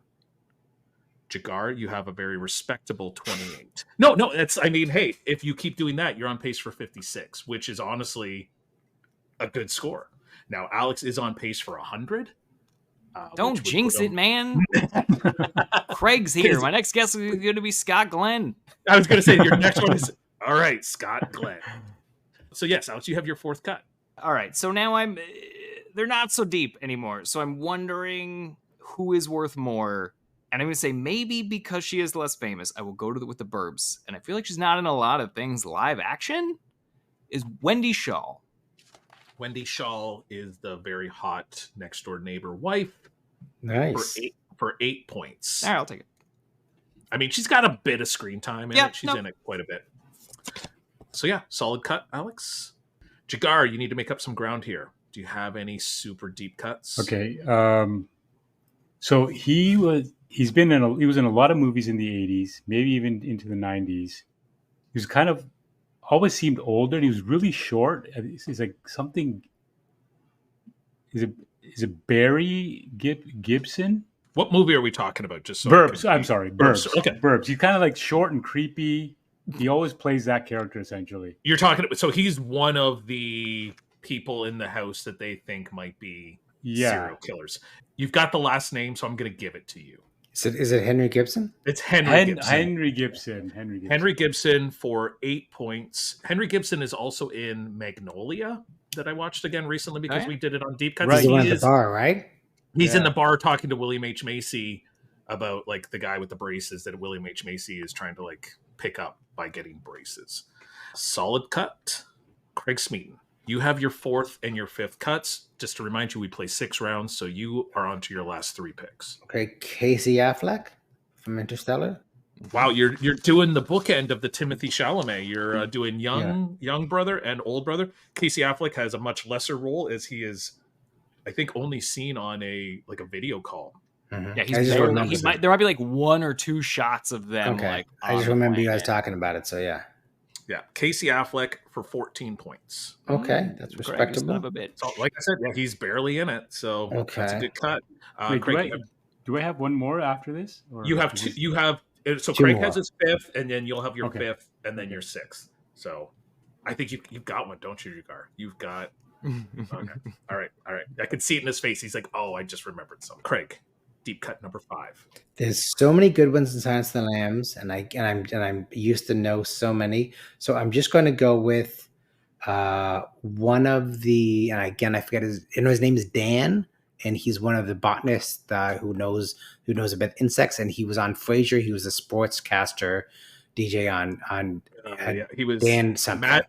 [SPEAKER 1] Jigar, you have a very respectable 28. No, hey, if you keep doing that, you're on pace for 56, which is honestly a good score. Now, Alex is on pace for 100.
[SPEAKER 2] Don't jinx it, man. Craig's here. My next guest is going to be Scott Glenn.
[SPEAKER 1] I was going to say, your next one is, all right, Scott Glenn. So, yes, Alex, you have your fourth cut.
[SPEAKER 2] All right, so now they're not so deep anymore. So I'm wondering who is worth more. And I'm going to say maybe because she is less famous, I will go with the Burbs. And I feel like she's not in a lot of things live action. Is Wendy Shaw.
[SPEAKER 1] Wendy Shaw is the very hot next door neighbor wife.
[SPEAKER 4] Nice.
[SPEAKER 1] For 8 points.
[SPEAKER 2] All right, I'll take it.
[SPEAKER 1] I mean, she's got a bit of screen time in it. She's in it quite a bit. So yeah, solid cut, Alex. Jigar, you need to make up some ground here. Do you have any super deep cuts?
[SPEAKER 3] Okay. So he was in a lot of movies in the 80s, maybe even into the 90s. He was kind of always seemed older, and he was really short. He's like something. Is it Barry Gibson?
[SPEAKER 1] What movie are we talking about? Just so
[SPEAKER 3] Burbs. I'm sorry, Burbs.
[SPEAKER 1] Okay,
[SPEAKER 3] Burbs. He's kind of like short and creepy. He always plays that character essentially.
[SPEAKER 1] You're talking about. So he's one of the people in the house that they think might be serial killers. You've got the last name, so I'm going to give it to you.
[SPEAKER 4] Is it Henry Gibson?
[SPEAKER 1] It's Henry
[SPEAKER 3] Gibson.
[SPEAKER 1] Henry Gibson for 8 points. Henry Gibson is also in Magnolia that I watched again recently because we did it on Deep Cuts.
[SPEAKER 4] Right. He's the one at the bar, right?
[SPEAKER 1] He's in the bar talking to William H. Macy about like the guy with the braces that William H. Macy is trying to like pick up by getting braces. Solid cut. Craig Smeaton. You have your fourth and your fifth cuts. Just to remind you, we play 6 rounds, so you are on to your last 3 picks.
[SPEAKER 4] Okay, Casey Affleck from Interstellar.
[SPEAKER 1] Wow, you're doing the bookend of the Timothy Chalamet. You're doing young brother and old brother. Casey Affleck has a much lesser role, as he is, I think, only seen on a video call.
[SPEAKER 2] Mm-hmm. Yeah, there might be like 1 or 2 shots of them.
[SPEAKER 4] Okay,
[SPEAKER 2] Like
[SPEAKER 4] I just remember you guys talking about it. So yeah.
[SPEAKER 1] Yeah, Casey Affleck for 14 points.
[SPEAKER 4] Okay, that's
[SPEAKER 2] Greg, you
[SPEAKER 4] respectable.
[SPEAKER 2] son of a bitch.
[SPEAKER 1] So, like I said, yeah, he's barely in it, so that's a
[SPEAKER 4] Okay.
[SPEAKER 1] good cut.
[SPEAKER 3] Wait,
[SPEAKER 1] Craig,
[SPEAKER 3] do I have one more after this? Or
[SPEAKER 1] you have
[SPEAKER 3] is
[SPEAKER 1] two.
[SPEAKER 3] this-
[SPEAKER 1] You have so
[SPEAKER 4] Two
[SPEAKER 1] Craig
[SPEAKER 4] more.
[SPEAKER 1] has his fifth, and then you'll have your
[SPEAKER 3] Okay.
[SPEAKER 1] fifth, and then
[SPEAKER 3] Okay.
[SPEAKER 1] your sixth. So, I think you've got one, don't you, Jigar? You've got. Okay. All right. I can see it in his face. He's like, "Oh, I just remembered something." Craig, deep cut number 5.
[SPEAKER 4] There's so many good ones in Silence of the Lambs, and I'm used to know so many. So I'm just going to go with one of the. And again, I forget his name is Dan, and he's one of the botanists who knows about insects. And he was on Frasier. He was a sportscaster, DJ on
[SPEAKER 1] Yeah, he was
[SPEAKER 4] Dan something.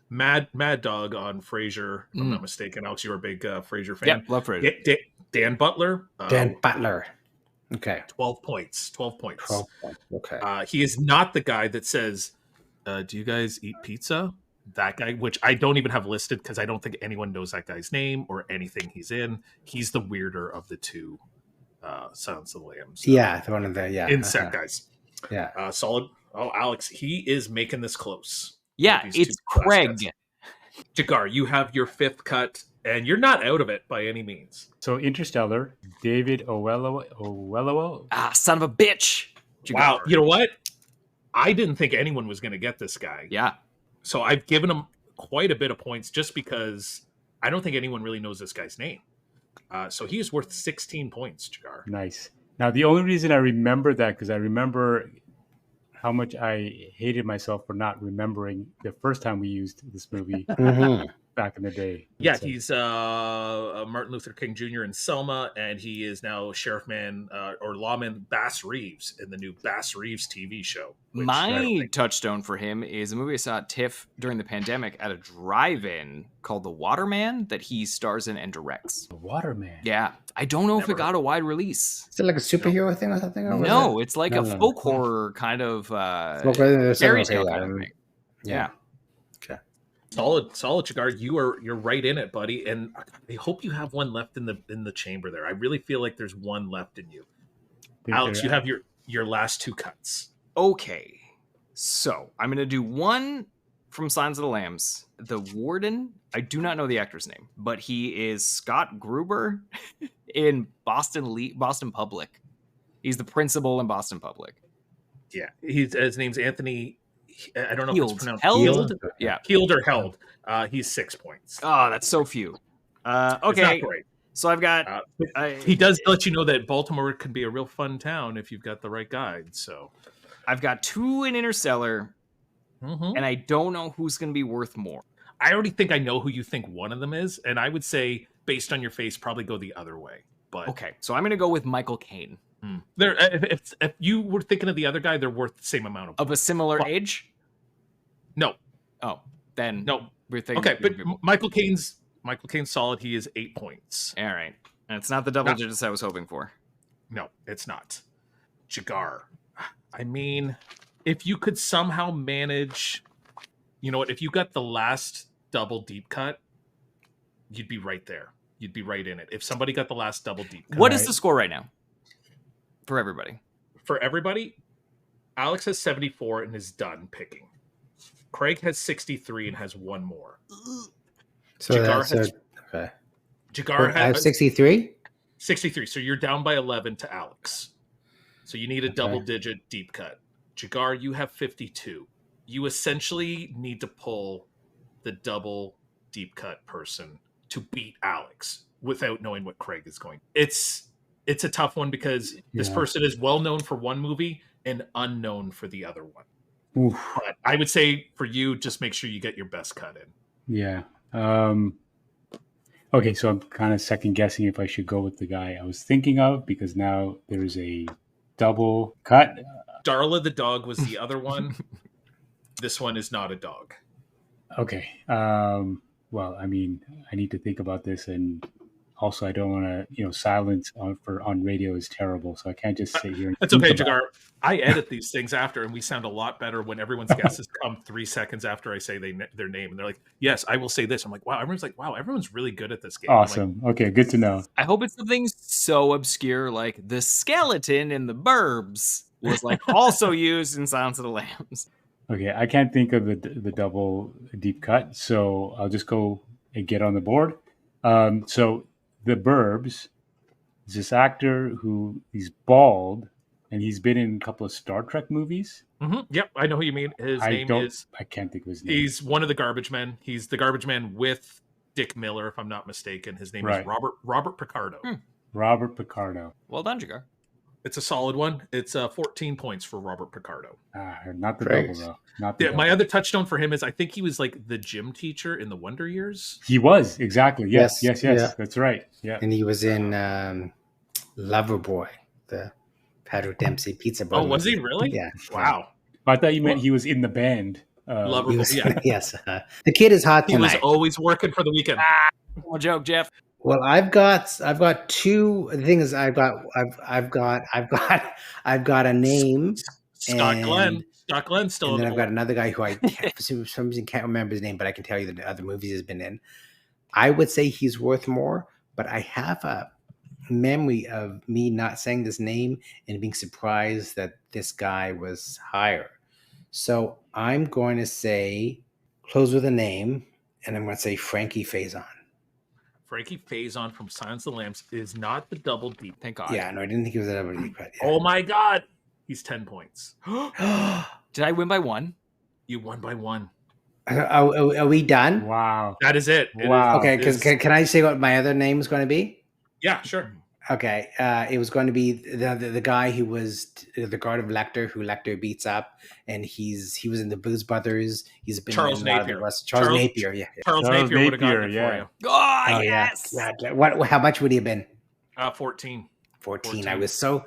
[SPEAKER 1] Mad Dog on Frasier. If I'm not mistaken. Alex, you're a big Frasier fan.
[SPEAKER 2] Yep, love Frasier.
[SPEAKER 1] Dan Butler.
[SPEAKER 4] Dan Butler. Okay.
[SPEAKER 1] 12 points. 12 points.
[SPEAKER 4] 12 points. Okay.
[SPEAKER 1] He is not the guy that says, do you guys eat pizza? That guy, which I don't even have listed because I don't think anyone knows that guy's name or anything he's in. He's the weirder of the two Silence of the Lambs.
[SPEAKER 4] Yeah, one of the
[SPEAKER 1] insect guys.
[SPEAKER 4] Yeah.
[SPEAKER 1] Solid. Oh, Alex, he is making this close.
[SPEAKER 2] Yeah, it's Craig.
[SPEAKER 1] Jigar, you have your 5th cut, and you're not out of it by any means.
[SPEAKER 3] So Interstellar, David Oyelowo.
[SPEAKER 2] Son of a bitch.
[SPEAKER 1] Jigar. Wow, you know what? I didn't think anyone was going to get this guy.
[SPEAKER 2] Yeah.
[SPEAKER 1] So I've given him quite a bit of points just because I don't think anyone really knows this guy's name. So he is worth 16 points, Jigar.
[SPEAKER 3] Nice. Now, the only reason I remember that, because I remember how much I hated myself for not remembering the first time we used this movie back in the day.
[SPEAKER 1] Yeah, he's Martin Luther King Jr. in Selma, and he is now Sheriff Man or Lawman Bass Reeves in the new Bass Reeves TV show.
[SPEAKER 2] My touchstone for him is a movie I saw at TIFF during the pandemic at a drive-in called The Waterman that he stars in and directs.
[SPEAKER 3] The Waterman?
[SPEAKER 2] Yeah. I don't know if it got a wide release.
[SPEAKER 4] Is it like a superhero thing or something? Or
[SPEAKER 2] no, it's like a folk horror kind of
[SPEAKER 4] fairy
[SPEAKER 2] tale kind of thing. Yeah.
[SPEAKER 4] Okay.
[SPEAKER 1] Solid, Jigar. You're right in it, buddy. And I hope you have one left in the chamber there. I really feel like there's one left in you. Alex, you have your last 2 cuts.
[SPEAKER 2] Okay. So I'm gonna do one from Silence of the Lambs. The Warden, I do not know the actor's name, but he is Scott Gruber in Boston Public. He's the principal in Boston Public.
[SPEAKER 1] Yeah, his name's Anthony. I don't know if it's pronounced
[SPEAKER 2] Held. Yeah,
[SPEAKER 1] Healed or Held. He's 6 points.
[SPEAKER 2] Oh, that's so few. Okay,
[SPEAKER 1] it's not great.
[SPEAKER 2] So I've got.
[SPEAKER 1] He does let you know that Baltimore can be a real fun town if you've got the right guide. So
[SPEAKER 2] I've got 2 in Interstellar, and I don't know who's going to be worth more.
[SPEAKER 1] I already think I know who you think one of them is, and I would say, based on your face, probably go the other way. But
[SPEAKER 2] okay, so I'm going to go with Michael Caine.
[SPEAKER 1] If you were thinking of the other guy, they're worth the same amount
[SPEAKER 2] of a similar age.
[SPEAKER 1] No.
[SPEAKER 2] Oh, then
[SPEAKER 1] no.
[SPEAKER 2] We're thinking
[SPEAKER 1] okay, but Michael Caine's solid. He is 8 points.
[SPEAKER 2] All right, and it's not the double digits I was hoping for.
[SPEAKER 1] No, it's not. Jigar. I mean, if you could somehow manage, you know what? If you got the last double deep cut, you'd be right there. You'd be right in it. If somebody got the last double deep cut.
[SPEAKER 2] What is the score right now? For everybody.
[SPEAKER 1] For everybody, Alex has 74 and is done picking. Craig has 63 and has one more.
[SPEAKER 4] So
[SPEAKER 1] Jigar has,
[SPEAKER 4] okay.
[SPEAKER 1] Jigar
[SPEAKER 4] has 63?
[SPEAKER 1] 63. So you're down by 11 to Alex. So you need a double-digit deep cut. Jigar, you have 52. You essentially need to pull the double deep cut person to beat Alex without knowing what Craig is going. It's a tough one because this person is well known for one movie and unknown for the other one.
[SPEAKER 3] Oof.
[SPEAKER 1] But I would say for you, just make sure you get your best cut in.
[SPEAKER 3] Yeah. Okay, so I'm kind of second guessing if I should go with the guy I was thinking of because now there's a double cut.
[SPEAKER 1] Darla the dog was the other one. This one is not a dog.
[SPEAKER 3] Okay. Well, I mean, I need to think about this, and also I don't want to, silence on radio is terrible, so I can't just sit here.
[SPEAKER 1] That's okay, Jigar. I edit these things after, and we sound a lot better when everyone's guesses come 3 seconds after I say their name, and they're like, "Yes, I will say this." I'm like, "Wow!" Everyone's like, "Wow!" Everyone's really good at this game.
[SPEAKER 3] Awesome.
[SPEAKER 1] Like,
[SPEAKER 3] okay, good to know.
[SPEAKER 2] I hope it's something so obscure like the skeleton in the Burbs was like also used in Silence of the Lambs.
[SPEAKER 3] Okay, I can't think of the double deep cut, so I'll just go and get on the board. So the Burbs is this actor who he's bald and he's been in a couple of Star Trek movies.
[SPEAKER 1] Yep, I know who you mean. His name is.
[SPEAKER 3] I can't think of his name.
[SPEAKER 1] He's one of the garbage men. He's the garbage man with Dick Miller, if I'm not mistaken. His name is Robert Picardo.
[SPEAKER 3] Robert Picardo.
[SPEAKER 2] Well done, Jigar.
[SPEAKER 1] It's a solid one. It's 14 points for Robert Picardo.
[SPEAKER 3] Not the
[SPEAKER 4] Praise.
[SPEAKER 3] double, though. Not the double.
[SPEAKER 1] My other touchdown for him is I think he was like the gym teacher in the Wonder Years.
[SPEAKER 3] He was, exactly. Yes.
[SPEAKER 4] Yeah.
[SPEAKER 3] That's right. Yeah.
[SPEAKER 4] And he was in Loverboy, the Patrick Dempsey pizza boy.
[SPEAKER 1] Oh, was he really?
[SPEAKER 4] Yeah.
[SPEAKER 1] Wow.
[SPEAKER 3] I thought you meant he was in the band.
[SPEAKER 1] Loverboy, yeah.
[SPEAKER 4] Yes. The kid is hot
[SPEAKER 1] He
[SPEAKER 4] tonight.
[SPEAKER 1] was always working for the weekend.
[SPEAKER 2] No joke, Jeff.
[SPEAKER 4] Well, I've got two. The thing is, I've got a name.
[SPEAKER 1] Scott Glenn. Scott Glenn's still
[SPEAKER 4] And
[SPEAKER 1] in
[SPEAKER 4] then
[SPEAKER 1] the
[SPEAKER 4] I've got
[SPEAKER 1] board.
[SPEAKER 4] another guy who I for some reason can't remember his name, but I can tell you the other movies he's been in. I would say he's worth more, but I have a memory of me not saying this name and being surprised that this guy was higher. So I'm going to say close with a name, and I'm going to say Frankie Faison.
[SPEAKER 1] Frankie Faison from Silence of the Lambs is not the double deep.
[SPEAKER 2] Thank God.
[SPEAKER 4] Yeah, no, I didn't think it was a double deep cut.
[SPEAKER 1] Oh my God. He's 10 points.
[SPEAKER 2] Did I win by one?
[SPEAKER 1] You won by one.
[SPEAKER 4] Are we done?
[SPEAKER 3] Wow.
[SPEAKER 1] That is it.
[SPEAKER 3] Wow.
[SPEAKER 4] Okay, because can I say what my other name is going to be?
[SPEAKER 1] Yeah, sure.
[SPEAKER 4] Okay, it was going to be the guy who was the guard of Lecter, who Lecter beats up, and he was in the Blues Brothers. He's been
[SPEAKER 1] Charles
[SPEAKER 4] in a lot of the
[SPEAKER 1] Napier.
[SPEAKER 4] West. Charles Napier, yeah.
[SPEAKER 1] Charles Napier would have gotten it
[SPEAKER 3] Napier,
[SPEAKER 1] for you.
[SPEAKER 2] Oh, yes.
[SPEAKER 4] Yeah. What? How much would he have been?
[SPEAKER 1] 14.
[SPEAKER 4] 14. I was so.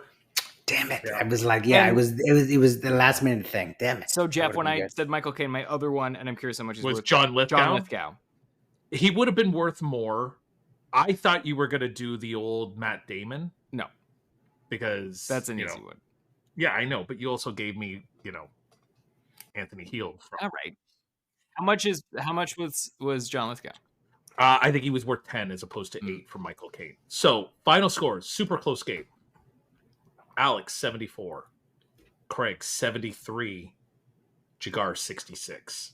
[SPEAKER 4] Damn it!
[SPEAKER 1] Yeah.
[SPEAKER 4] I was like,
[SPEAKER 2] And-
[SPEAKER 4] it was the last minute thing. Damn it!
[SPEAKER 2] So, Jeff,
[SPEAKER 4] That
[SPEAKER 2] when
[SPEAKER 4] would've
[SPEAKER 2] I
[SPEAKER 4] been good.
[SPEAKER 2] said Michael Caine, my other one, and I'm curious how much he's
[SPEAKER 1] Was
[SPEAKER 2] worth.
[SPEAKER 1] John Lithgow?
[SPEAKER 2] John Lithgow.
[SPEAKER 1] He would have been worth more. I thought you were going to do the old Matt Damon.
[SPEAKER 2] No.
[SPEAKER 1] Because
[SPEAKER 2] That's an easy one.
[SPEAKER 1] Yeah, I know, but you also gave me, Anthony Heald.
[SPEAKER 2] All right. How much was John Lithgow?
[SPEAKER 1] I think he was worth 10 as opposed to 8 for Michael Caine. So, final scores, super close game. Alex 74, Craig 73, Jigar 66.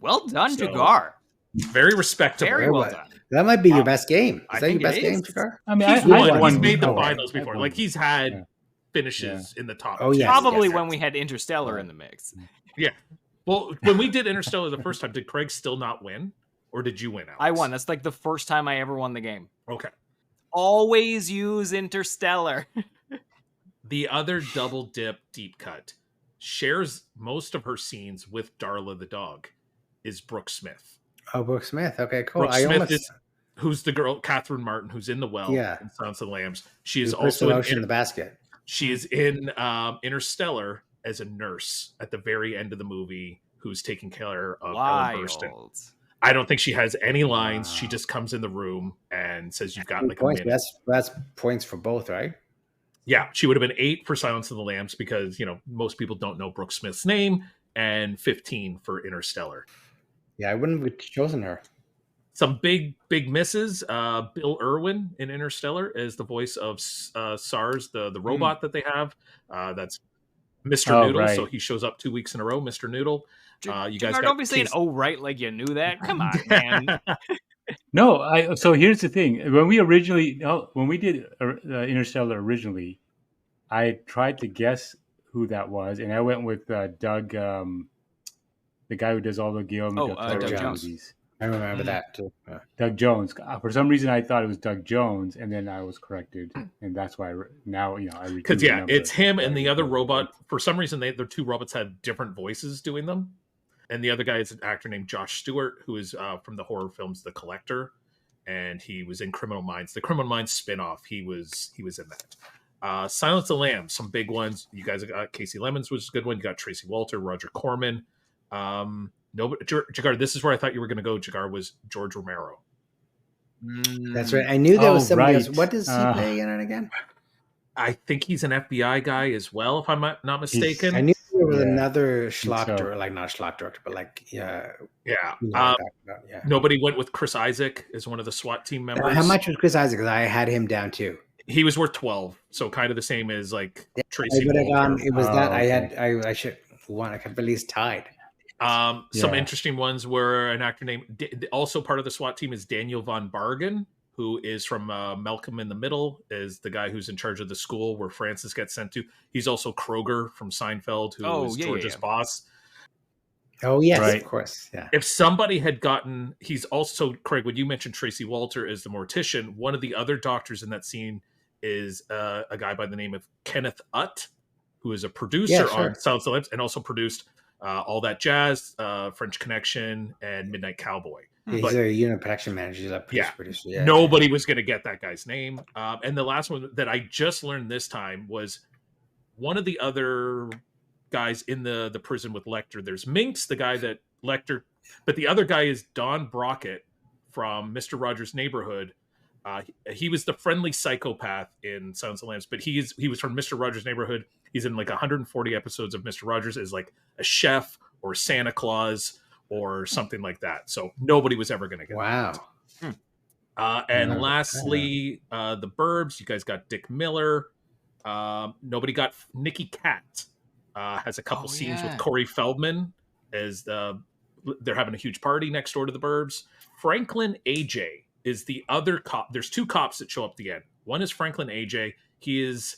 [SPEAKER 2] Well done,
[SPEAKER 1] So,
[SPEAKER 2] Jigar.
[SPEAKER 1] Very respectable.
[SPEAKER 2] Very well done.
[SPEAKER 4] That might be your best game.
[SPEAKER 2] I
[SPEAKER 4] Is that your
[SPEAKER 2] think
[SPEAKER 4] best
[SPEAKER 2] it
[SPEAKER 4] game,
[SPEAKER 2] is.
[SPEAKER 4] Jakar?
[SPEAKER 3] I mean,
[SPEAKER 1] He's
[SPEAKER 3] I
[SPEAKER 1] won.
[SPEAKER 3] won.
[SPEAKER 1] He's made the
[SPEAKER 3] Oh,
[SPEAKER 1] finals
[SPEAKER 3] I've
[SPEAKER 1] before.
[SPEAKER 3] won.
[SPEAKER 1] Like he's had
[SPEAKER 3] Yeah.
[SPEAKER 1] finishes in the top.
[SPEAKER 4] Oh,
[SPEAKER 1] two.
[SPEAKER 4] yes.
[SPEAKER 2] Probably when we had Interstellar in the mix.
[SPEAKER 1] Yeah. Well, when we did Interstellar the first time, did Craig still not win, or did you win? Alex?
[SPEAKER 2] I won. That's like the first time I ever won the game.
[SPEAKER 1] Okay.
[SPEAKER 2] Always use Interstellar.
[SPEAKER 1] The other double dip deep cut shares most of her scenes with Darla the dog. Is Brooke Smith.
[SPEAKER 4] Oh, Brooke Smith. Okay, cool.
[SPEAKER 1] Brooke Smith is who's the girl, Catherine Martin, who's in the well.
[SPEAKER 4] Yeah.
[SPEAKER 1] In Silence of the Lambs. She is
[SPEAKER 4] who puts the
[SPEAKER 1] also
[SPEAKER 4] lotion in the basket.
[SPEAKER 1] She is in Interstellar as a nurse at the very end of the movie who's taking care of Ellen Burstyn.
[SPEAKER 2] Wild.
[SPEAKER 1] I don't think she has any lines.
[SPEAKER 3] Wow.
[SPEAKER 1] She just comes in the room and says, "You've got like a
[SPEAKER 4] Points.
[SPEAKER 1] minute."
[SPEAKER 4] That's points for both, right?
[SPEAKER 1] Yeah, she would have been 8 for Silence of the Lambs because most people don't know Brooke Smith's name, and 15 for Interstellar.
[SPEAKER 4] Yeah, I wouldn't have chosen her.
[SPEAKER 1] Some big misses. Bill Irwin in Interstellar is the voice of SARS, the robot that they have. That's Mr.
[SPEAKER 3] Oh,
[SPEAKER 1] Noodle.
[SPEAKER 3] right.
[SPEAKER 1] So he shows up 2 weeks in a row, Mr. Noodle. You guys
[SPEAKER 2] Jigar,
[SPEAKER 1] got
[SPEAKER 2] don't be saying,
[SPEAKER 1] Casey-
[SPEAKER 2] "Oh, right," like you knew that. Come on, man.
[SPEAKER 3] No, so here's the thing. When we did Interstellar originally, I tried to guess who that was, and I went with Doug, the guy who does all the Guillermo del Toro
[SPEAKER 4] Doug Jones.
[SPEAKER 3] movies.
[SPEAKER 4] I remember that too. Yeah.
[SPEAKER 3] Doug Jones. For some reason, I thought it was Doug Jones, and then I was corrected, and that's why I
[SPEAKER 1] Because it's him and the other robot. For some reason, their two robots had different voices doing them, and the other guy is an actor named Josh Stewart, who is from the horror films The Collector, and he was in Criminal Minds. The Criminal Minds spinoff. He was in that. Silence of the Lambs, some big ones. You guys got Casey Lemons, which is a good one. You got Tracy Walter, Roger Corman. No, but Jigar, this is where I thought you were going to go. Jigar was George Romero.
[SPEAKER 4] That's right. I knew there was somebody else.
[SPEAKER 3] right.
[SPEAKER 4] What does he play in it again?
[SPEAKER 1] I think he's an FBI guy as well, if I'm not mistaken.
[SPEAKER 4] I knew there was
[SPEAKER 3] Yeah,
[SPEAKER 4] another
[SPEAKER 3] think
[SPEAKER 4] schlock
[SPEAKER 3] so.
[SPEAKER 4] director, like not a schlock director, but like
[SPEAKER 1] Yeah.
[SPEAKER 4] you know what I'm talking about, yeah.
[SPEAKER 1] Nobody went with Chris Isaac as one of the SWAT team members.
[SPEAKER 4] How much was Chris Isaac? Because I had him down too.
[SPEAKER 1] He was worth 12, so kind of the same as like
[SPEAKER 4] I
[SPEAKER 1] Tracy
[SPEAKER 4] would have
[SPEAKER 1] Walter.
[SPEAKER 4] gone. It was that I
[SPEAKER 3] okay.
[SPEAKER 4] had. I should. won. I can't believe he's tied.
[SPEAKER 1] Some
[SPEAKER 3] Yeah.
[SPEAKER 1] interesting ones were an actor named, also part of the SWAT team is Daniel Von Bargen, who is from Malcolm in the Middle, is the guy who's in charge of the school where Francis gets sent to. He's also Kroger from Seinfeld, who is George's boss.
[SPEAKER 4] Oh, yes,
[SPEAKER 3] Right.
[SPEAKER 4] of course. Yeah.
[SPEAKER 1] If somebody had gotten, he's also, Craig, when you mentioned Tracy Walter as the mortician, one of the other doctors in that scene is a guy by the name of Kenneth Utt, who is a producer on South Celebs and also produced All That Jazz, French Connection, and Midnight Cowboy.
[SPEAKER 4] He's a unit production manager. He's a producer. Yeah,
[SPEAKER 1] nobody was going to get that guy's name. And the last one that I just learned this time was one of the other guys in the prison with Lecter. There's Minx, the guy that Lecter, but the other guy is Don Brockett from Mr. Rogers' Neighborhood. He was the friendly psychopath in Silence of the Lambs, but he was from Mr. Rogers' Neighborhood. He's in like 140 episodes of Mr. Rogers as like a chef or Santa Claus or something like that. So nobody was ever going to get that. And lastly, the Burbs. You guys got Dick Miller. Nobody got Nicky Katt. Has a couple scenes with Corey Feldman as they're having a huge party next door to the Burbs. Franklin AJ is the other cop. There's two cops that show up at the end. One is Franklin AJ. He's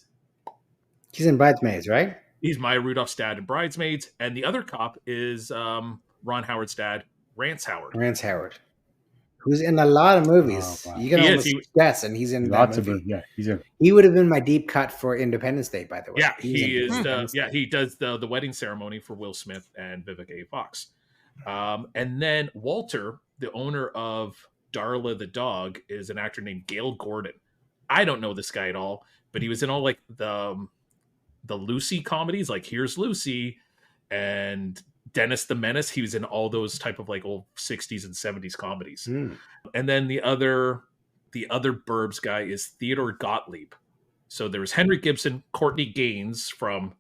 [SPEAKER 4] in Bridesmaids, right?
[SPEAKER 1] He's Maya Rudolph's dad in Bridesmaids. And the other cop is Ron Howard's dad, Rance Howard.
[SPEAKER 4] Rance Howard, who's in a lot of movies. You can almost guess, and he's in
[SPEAKER 3] lots of movies. Yeah, he's in.
[SPEAKER 4] He would have been my deep cut for Independence Day, by the way.
[SPEAKER 1] Yeah, he is. He does the wedding ceremony for Will Smith and Vivica A. Fox. And then Walter, the owner of Darla the dog, is an actor named Gail Gordon. I don't know this guy at all, but he was in all like the Lucy comedies, like Here's Lucy and Dennis the Menace. He was in all those type of like old 60s and 70s comedies. And then the other Burbs guy is Theodore Gottlieb. So there was Henry Gibson, Courtney Gaines from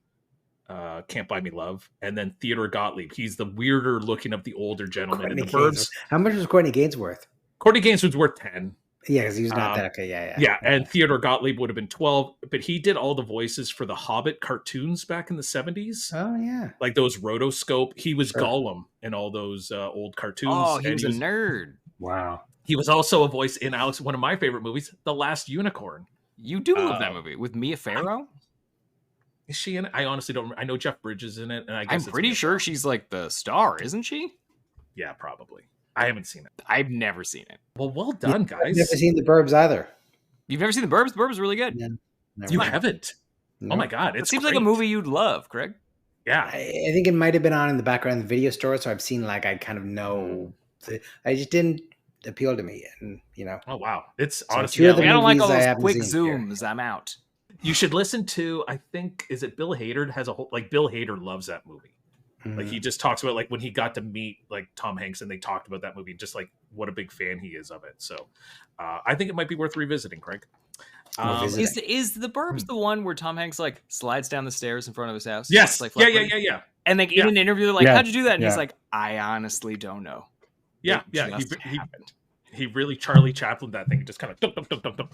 [SPEAKER 1] Can't Buy Me Love, and then Theodore Gottlieb. He's the weirder looking of the older gentlemen in the Burbs.
[SPEAKER 4] How much was Courtney Gaines worth?
[SPEAKER 1] Courtney Gaines was worth 10.
[SPEAKER 4] Yeah, because he was not that. Okay,
[SPEAKER 1] yeah. And Theodore Gottlieb would have been 12, but he did all the voices for the Hobbit cartoons back in the 70s.
[SPEAKER 4] Oh, yeah.
[SPEAKER 1] Like those rotoscope. He was Gollum in all those old cartoons.
[SPEAKER 2] Oh, he was a nerd.
[SPEAKER 3] Wow.
[SPEAKER 1] He was also a voice in Alex, one of my favorite movies, The Last Unicorn.
[SPEAKER 2] You do love that movie with Mia Farrow?
[SPEAKER 1] Is she in it? I honestly don't remember. I know Jeff Bridges in it, and I guess
[SPEAKER 2] I'm pretty sure she's like the star, isn't she?
[SPEAKER 1] Yeah, probably. I haven't seen it.
[SPEAKER 2] I've never seen it.
[SPEAKER 1] Well done, guys.
[SPEAKER 4] I've never seen The Burbs either.
[SPEAKER 2] You've never seen The Burbs? The Burbs is really good.
[SPEAKER 4] Yeah,
[SPEAKER 1] you haven't? No. Oh my God.
[SPEAKER 2] It seems like a movie you'd love, Craig.
[SPEAKER 1] Yeah.
[SPEAKER 4] I think it might have been on in the background of the video store, so I've seen like I kind of know. I just didn't appeal to me, and
[SPEAKER 1] Oh wow, it's honestly.
[SPEAKER 4] two of the
[SPEAKER 2] I don't like all
[SPEAKER 4] movies I
[SPEAKER 2] those
[SPEAKER 4] haven't
[SPEAKER 2] quick
[SPEAKER 4] seen
[SPEAKER 2] zooms. I'm out.
[SPEAKER 1] You should listen to. I think is it Bill Hader has a whole like Bill Hader loves that movie. Like he just talks about like when he got to meet like Tom Hanks and they talked about that movie, just like what a big fan he is of it. So I think it might be worth revisiting, Craig.
[SPEAKER 2] Is The Burbs the one where Tom Hanks like slides down the stairs in front of his house?
[SPEAKER 1] Yes.
[SPEAKER 2] Like,
[SPEAKER 1] yeah.
[SPEAKER 2] And like in an interview, they're like, "How'd you do that?" And he's like, "I honestly don't know."
[SPEAKER 1] Yeah. He really Charlie Chaplin that thing. Just kind of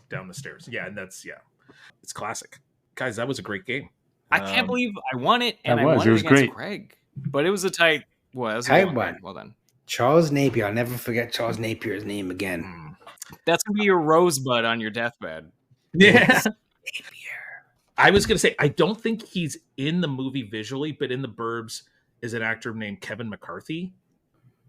[SPEAKER 1] down the stairs. Yeah, and that's it's classic. Guys, that was a great game.
[SPEAKER 2] I can't believe I won it, and I won it against
[SPEAKER 3] great.
[SPEAKER 2] Craig. But it was a tight.
[SPEAKER 4] Tight one.
[SPEAKER 2] Well done.
[SPEAKER 4] Charles Napier. I'll never forget Charles Napier's name again.
[SPEAKER 2] That's gonna be your rosebud on your deathbed.
[SPEAKER 1] Yeah. I was gonna say I don't think he's in the movie visually, but in the Burbs is an actor named Kevin McCarthy,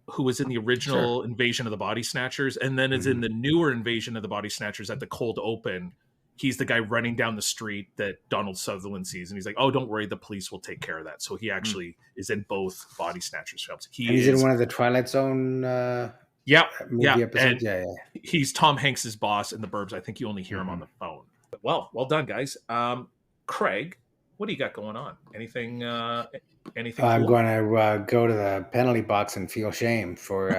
[SPEAKER 1] who was in the original Invasion of the Body Snatchers, and then is in the newer Invasion of the Body Snatchers at the cold open. He's the guy running down the street that Donald Sutherland sees, and he's like, "Oh, don't worry, the police will take care of that." So he actually is in both Body Snatchers films.
[SPEAKER 4] He's in one of the Twilight Zone movie episodes. Yeah.
[SPEAKER 1] He's Tom Hanks's boss in the Burbs. I think you only hear him on the phone. But well done, guys. Craig, what do you got going on? Anything? Anything?
[SPEAKER 4] I'm going to go to the penalty box and feel shame for.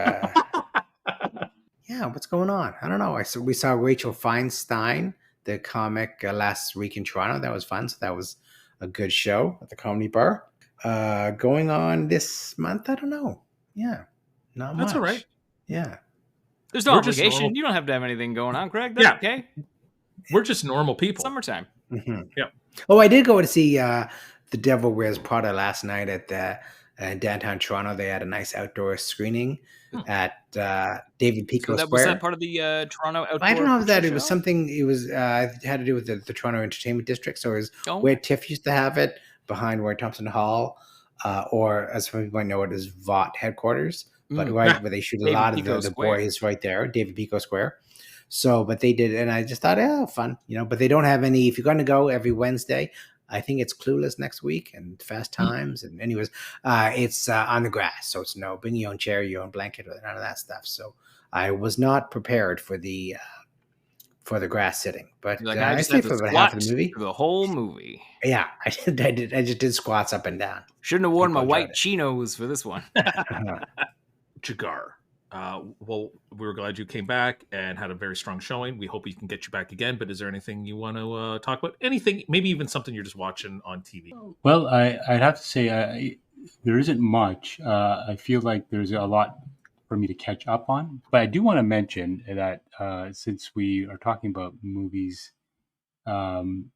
[SPEAKER 4] Yeah, what's going on? I don't know. We saw Rachel Feinstein, the comic, last week in Toronto. That was fun. So that was a good show at the Comedy Bar. Going on this month, I don't know. Yeah, not much.
[SPEAKER 1] That's all right.
[SPEAKER 4] Yeah,
[SPEAKER 2] there's no obligation. You don't have to have anything going on, Craig. That's okay.
[SPEAKER 1] We're just normal people.
[SPEAKER 2] Summertime.
[SPEAKER 1] Yeah.
[SPEAKER 4] Oh, I did go to see The Devil Wears Prada last night at the downtown Toronto. They had a nice outdoor screening at David Pico
[SPEAKER 2] So
[SPEAKER 4] Square.
[SPEAKER 2] was that part of the Toronto Outdoor
[SPEAKER 4] I don't know if
[SPEAKER 2] Picture
[SPEAKER 4] that it was
[SPEAKER 2] Show?
[SPEAKER 4] something. It was it had to do with the Toronto Entertainment District. So it was
[SPEAKER 2] Oh.
[SPEAKER 4] where TIFF used to have it, behind Roy Thompson Hall, or as some people might know it as VOT headquarters. But right where they shoot a
[SPEAKER 2] David
[SPEAKER 4] lot
[SPEAKER 2] Pico
[SPEAKER 4] of the
[SPEAKER 2] Square.
[SPEAKER 4] boys right there, David Pico Square. So, but they did, and I just thought, yeah, fun, But they don't have any. If you're going to go every Wednesday, I think it's Clueless next week and Fast Times. And anyways, it's on the grass, so it's no bring your own chair, your own blanket, or none of that stuff. So I was not prepared for the grass sitting, but
[SPEAKER 2] Like,
[SPEAKER 4] I
[SPEAKER 2] just
[SPEAKER 4] stayed
[SPEAKER 2] have
[SPEAKER 4] for
[SPEAKER 2] to
[SPEAKER 4] about half of the
[SPEAKER 2] squat
[SPEAKER 4] movie.
[SPEAKER 2] for the whole movie.
[SPEAKER 4] Yeah, I did. I just did squats up and down.
[SPEAKER 2] Shouldn't have worn my
[SPEAKER 4] People
[SPEAKER 2] white
[SPEAKER 4] enjoyed it.
[SPEAKER 2] chinos for this one.
[SPEAKER 1] Jigar. Well, we were glad you came back and had a very strong showing. We hope we can get you back again. But is there anything you want to talk about? Anything, maybe even something you're just watching on TV?
[SPEAKER 3] Well, I'd have to say there isn't much. I feel like there's a lot for me to catch up on. But I do want to mention that since we are talking about movies and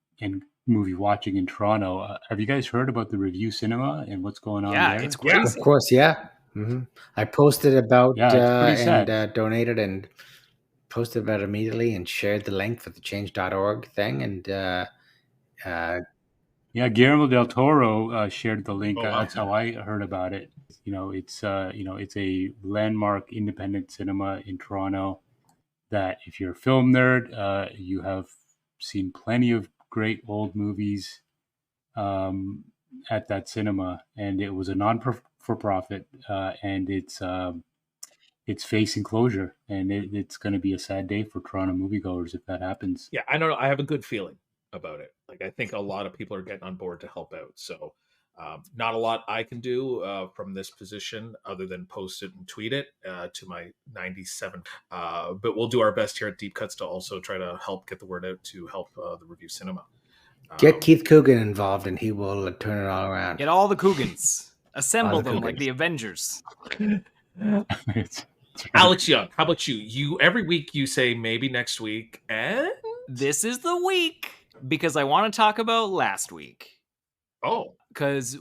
[SPEAKER 3] movie watching in Toronto, have you guys heard about the Review Cinema and what's going on there?
[SPEAKER 2] It's crazy.
[SPEAKER 4] Of course, yeah. Mm-hmm. I posted about
[SPEAKER 3] Yeah, it's pretty sad.
[SPEAKER 4] and donated and posted about it immediately and shared the link for the change.org thing. And
[SPEAKER 3] yeah, Guillermo del Toro shared the link.
[SPEAKER 1] Oh, wow.
[SPEAKER 3] That's how I heard about it. It's it's a landmark independent cinema in Toronto that if you're a film nerd, you have seen plenty of great old movies at that cinema, and it was a non-for-profit, and it's facing closure, and it's going to be a sad day for Toronto moviegoers if that happens.
[SPEAKER 1] Yeah, I don't know. I have a good feeling about it. Like, I think a lot of people are getting on board to help out. So not a lot I can do from this position other than post it and tweet it to my 97. But we'll do our best here at Deep Cuts to also try to help get the word out to help the Review Cinema.
[SPEAKER 4] Get Keith Coogan involved, and he will turn it all around.
[SPEAKER 2] Get all the Coogans. Assemble them
[SPEAKER 4] Coogans.
[SPEAKER 2] like the Avengers.
[SPEAKER 1] Alex Young, how about you? You every week you say maybe next week, and
[SPEAKER 2] This is the week because I want to talk about last week.
[SPEAKER 1] oh,
[SPEAKER 2] Because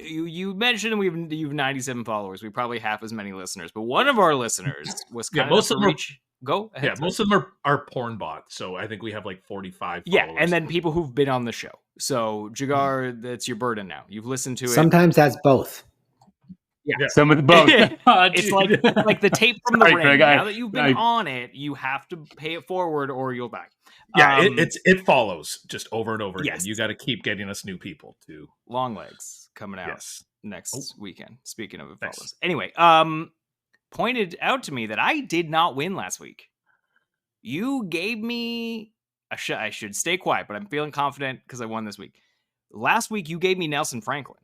[SPEAKER 2] you mentioned you've 97 followers. We probably have as many listeners, but one of our listeners was kind
[SPEAKER 1] most
[SPEAKER 2] of
[SPEAKER 1] of them
[SPEAKER 2] reach. Go ahead.
[SPEAKER 1] yeah, most of them are porn bots. So I think we have like 45
[SPEAKER 2] Yeah,
[SPEAKER 1] followers.
[SPEAKER 2] and then people who've been on the show. So Jigar, that's your burden now. You've listened to it.
[SPEAKER 4] Sometimes that's both.
[SPEAKER 2] Yeah.
[SPEAKER 3] Some of the both.
[SPEAKER 2] It's like the tape from
[SPEAKER 3] Sorry,
[SPEAKER 2] the ring.
[SPEAKER 3] Craig,
[SPEAKER 2] Now that you've been on it, you have to pay it forward or you'll die.
[SPEAKER 1] Yeah, it follows just over and over
[SPEAKER 2] Yes.
[SPEAKER 1] again. You got to keep getting us new people to
[SPEAKER 2] Long Legs coming out
[SPEAKER 1] yes.
[SPEAKER 2] next weekend. Speaking of it
[SPEAKER 1] Nice.
[SPEAKER 2] follows. Anyway, pointed out to me that I did not win last week. You gave me I should stay quiet, but I'm feeling confident because I won this week. Last week, you gave me Nelson Franklin.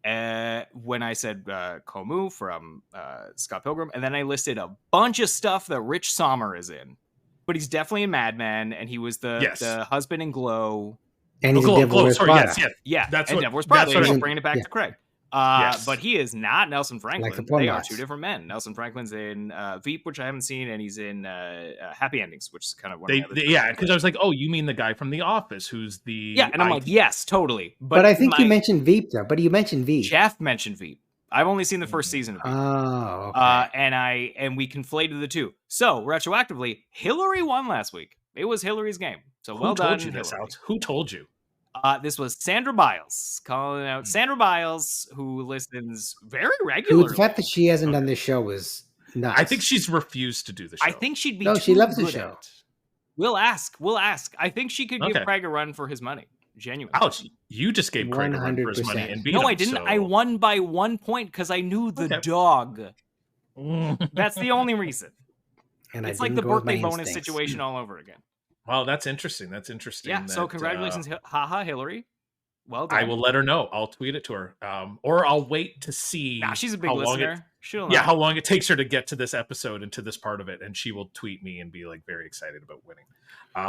[SPEAKER 2] When I said Komu from Scott Pilgrim, and then I listed a bunch of stuff that Rich Sommer is in. But he's definitely in Mad Men, and he was the husband in Glow.
[SPEAKER 4] And he's a Devil Wears Prada.
[SPEAKER 2] Yeah,
[SPEAKER 1] That's
[SPEAKER 2] and
[SPEAKER 1] what-
[SPEAKER 2] Devil Wears
[SPEAKER 1] that's
[SPEAKER 2] Prada.
[SPEAKER 1] what I-
[SPEAKER 2] Bringing it back
[SPEAKER 4] yeah.
[SPEAKER 2] to Craig.
[SPEAKER 1] Yes.
[SPEAKER 2] But he is not Nelson Franklin.
[SPEAKER 4] Like the porn
[SPEAKER 2] They are
[SPEAKER 4] bots.
[SPEAKER 2] two different men. Nelson Franklin's in Veep, which I haven't seen, and he's in Happy Endings, which is kind of one of the other
[SPEAKER 1] Yeah, because I was like, oh, you mean the guy from The Office who's the
[SPEAKER 2] yeah, and I'm like, yes, totally.
[SPEAKER 4] But I think you mentioned Veep, though. But you mentioned Veep.
[SPEAKER 2] Jeff mentioned Veep. I've only seen the first season of Veep.
[SPEAKER 4] Oh, okay.
[SPEAKER 2] And we conflated the two. So retroactively, Hillary won last week. It was Hillary's game. So well
[SPEAKER 1] Who
[SPEAKER 2] done,
[SPEAKER 1] told you this,
[SPEAKER 2] Hillary.
[SPEAKER 1] Alex? Who told you?
[SPEAKER 2] This was Sandra Biles calling out Sandra Biles, who listens very
[SPEAKER 4] Dude,
[SPEAKER 2] regularly.
[SPEAKER 4] the fact that she hasn't done this show is nuts.
[SPEAKER 1] I think she's refused to do the show.
[SPEAKER 2] I think she'd be.
[SPEAKER 4] No, she
[SPEAKER 2] too
[SPEAKER 4] loves the
[SPEAKER 2] good
[SPEAKER 4] show.
[SPEAKER 2] at it. We'll ask. I think she could give
[SPEAKER 1] Okay.
[SPEAKER 2] Craig a run for his money. Genuinely.
[SPEAKER 1] Alex, you just gave Craig a run for his money
[SPEAKER 4] 100%.
[SPEAKER 1] and beat
[SPEAKER 2] No,
[SPEAKER 1] him,
[SPEAKER 2] I didn't.
[SPEAKER 1] so-
[SPEAKER 2] I won by 1 point because I knew the
[SPEAKER 1] Okay.
[SPEAKER 2] dog. That's the only reason.
[SPEAKER 4] And
[SPEAKER 2] It's
[SPEAKER 4] I
[SPEAKER 2] like
[SPEAKER 4] didn't
[SPEAKER 2] the
[SPEAKER 4] go with my
[SPEAKER 2] birthday bonus
[SPEAKER 4] instincts.
[SPEAKER 2] situation all over again.
[SPEAKER 1] Wow, that's interesting. That's interesting.
[SPEAKER 2] Yeah. So
[SPEAKER 1] that,
[SPEAKER 2] congratulations, haha, Hillary. Well done.
[SPEAKER 1] I will let her know. I'll tweet it to her, or I'll wait to see.
[SPEAKER 2] Nah, she's a big
[SPEAKER 1] how long
[SPEAKER 2] listener. She'll know.
[SPEAKER 1] Yeah, how long it takes her to get to this episode and to this part of it, and she will tweet me and be like very excited about winning.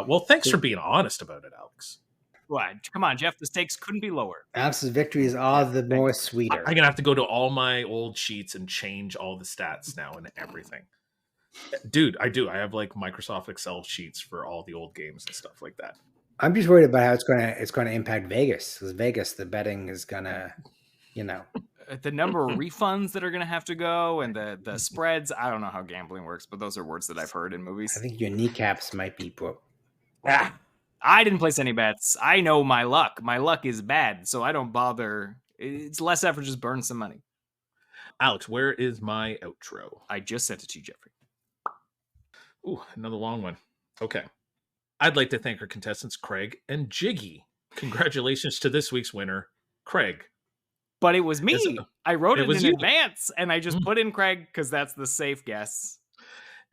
[SPEAKER 1] Well, thanks for being honest about it, Alex.
[SPEAKER 2] What? Come on, Jeff. The stakes couldn't be lower.
[SPEAKER 4] Alex's victory is all the more sweeter.
[SPEAKER 1] I'm gonna have to go to all my old sheets and change all the stats now and everything. Dude, I do. I have like Microsoft Excel sheets for all the old games and stuff like that.
[SPEAKER 4] I'm just worried about how it's gonna impact Vegas, because Vegas, the betting is gonna, you know.
[SPEAKER 2] The number of refunds that are going to have to go and the spreads. I don't know how gambling works, but those are words that I've heard in movies.
[SPEAKER 4] I think your kneecaps might be broke.
[SPEAKER 2] I didn't place any bets. I know my luck. My luck is bad, so I don't bother. It's less effort, just burn some money.
[SPEAKER 1] Alex, where is my outro?
[SPEAKER 2] I just sent it to you, Jeffrey.
[SPEAKER 1] Ooh, another long one. Okay. I'd like to thank our contestants, Craig and Jiggy. Congratulations to this week's winner, Craig.
[SPEAKER 2] But it was me. I wrote it in
[SPEAKER 1] you.
[SPEAKER 2] advance, and I just put in Craig because that's the safe guess.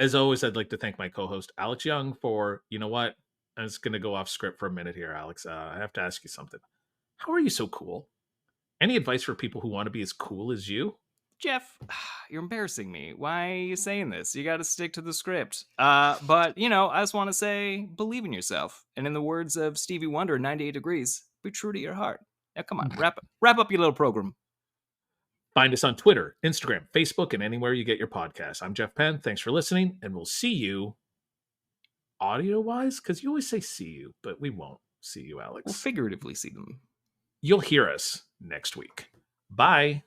[SPEAKER 1] As always, I'd like to thank my co-host, Alex Young, for, you know what? I'm just going to go off script for a minute here, Alex. I have to ask you something. How are you so cool? Any advice for people who want to be as cool as you?
[SPEAKER 2] Jeff, you're embarrassing me. Why are you saying this? You got to stick to the script. But, you know, I just want to say, believe in yourself. And in the words of Stevie Wonder, 98 Degrees, be true to your heart. Now, come on, wrap up your little program.
[SPEAKER 1] Find us on Twitter, Instagram, Facebook, and anywhere you get your podcasts. I'm Jeff Penn. Thanks for listening, and we'll see you audio-wise, because you always say see you, but we won't see you, Alex.
[SPEAKER 2] We'll figuratively see them.
[SPEAKER 1] You'll hear us next week. Bye.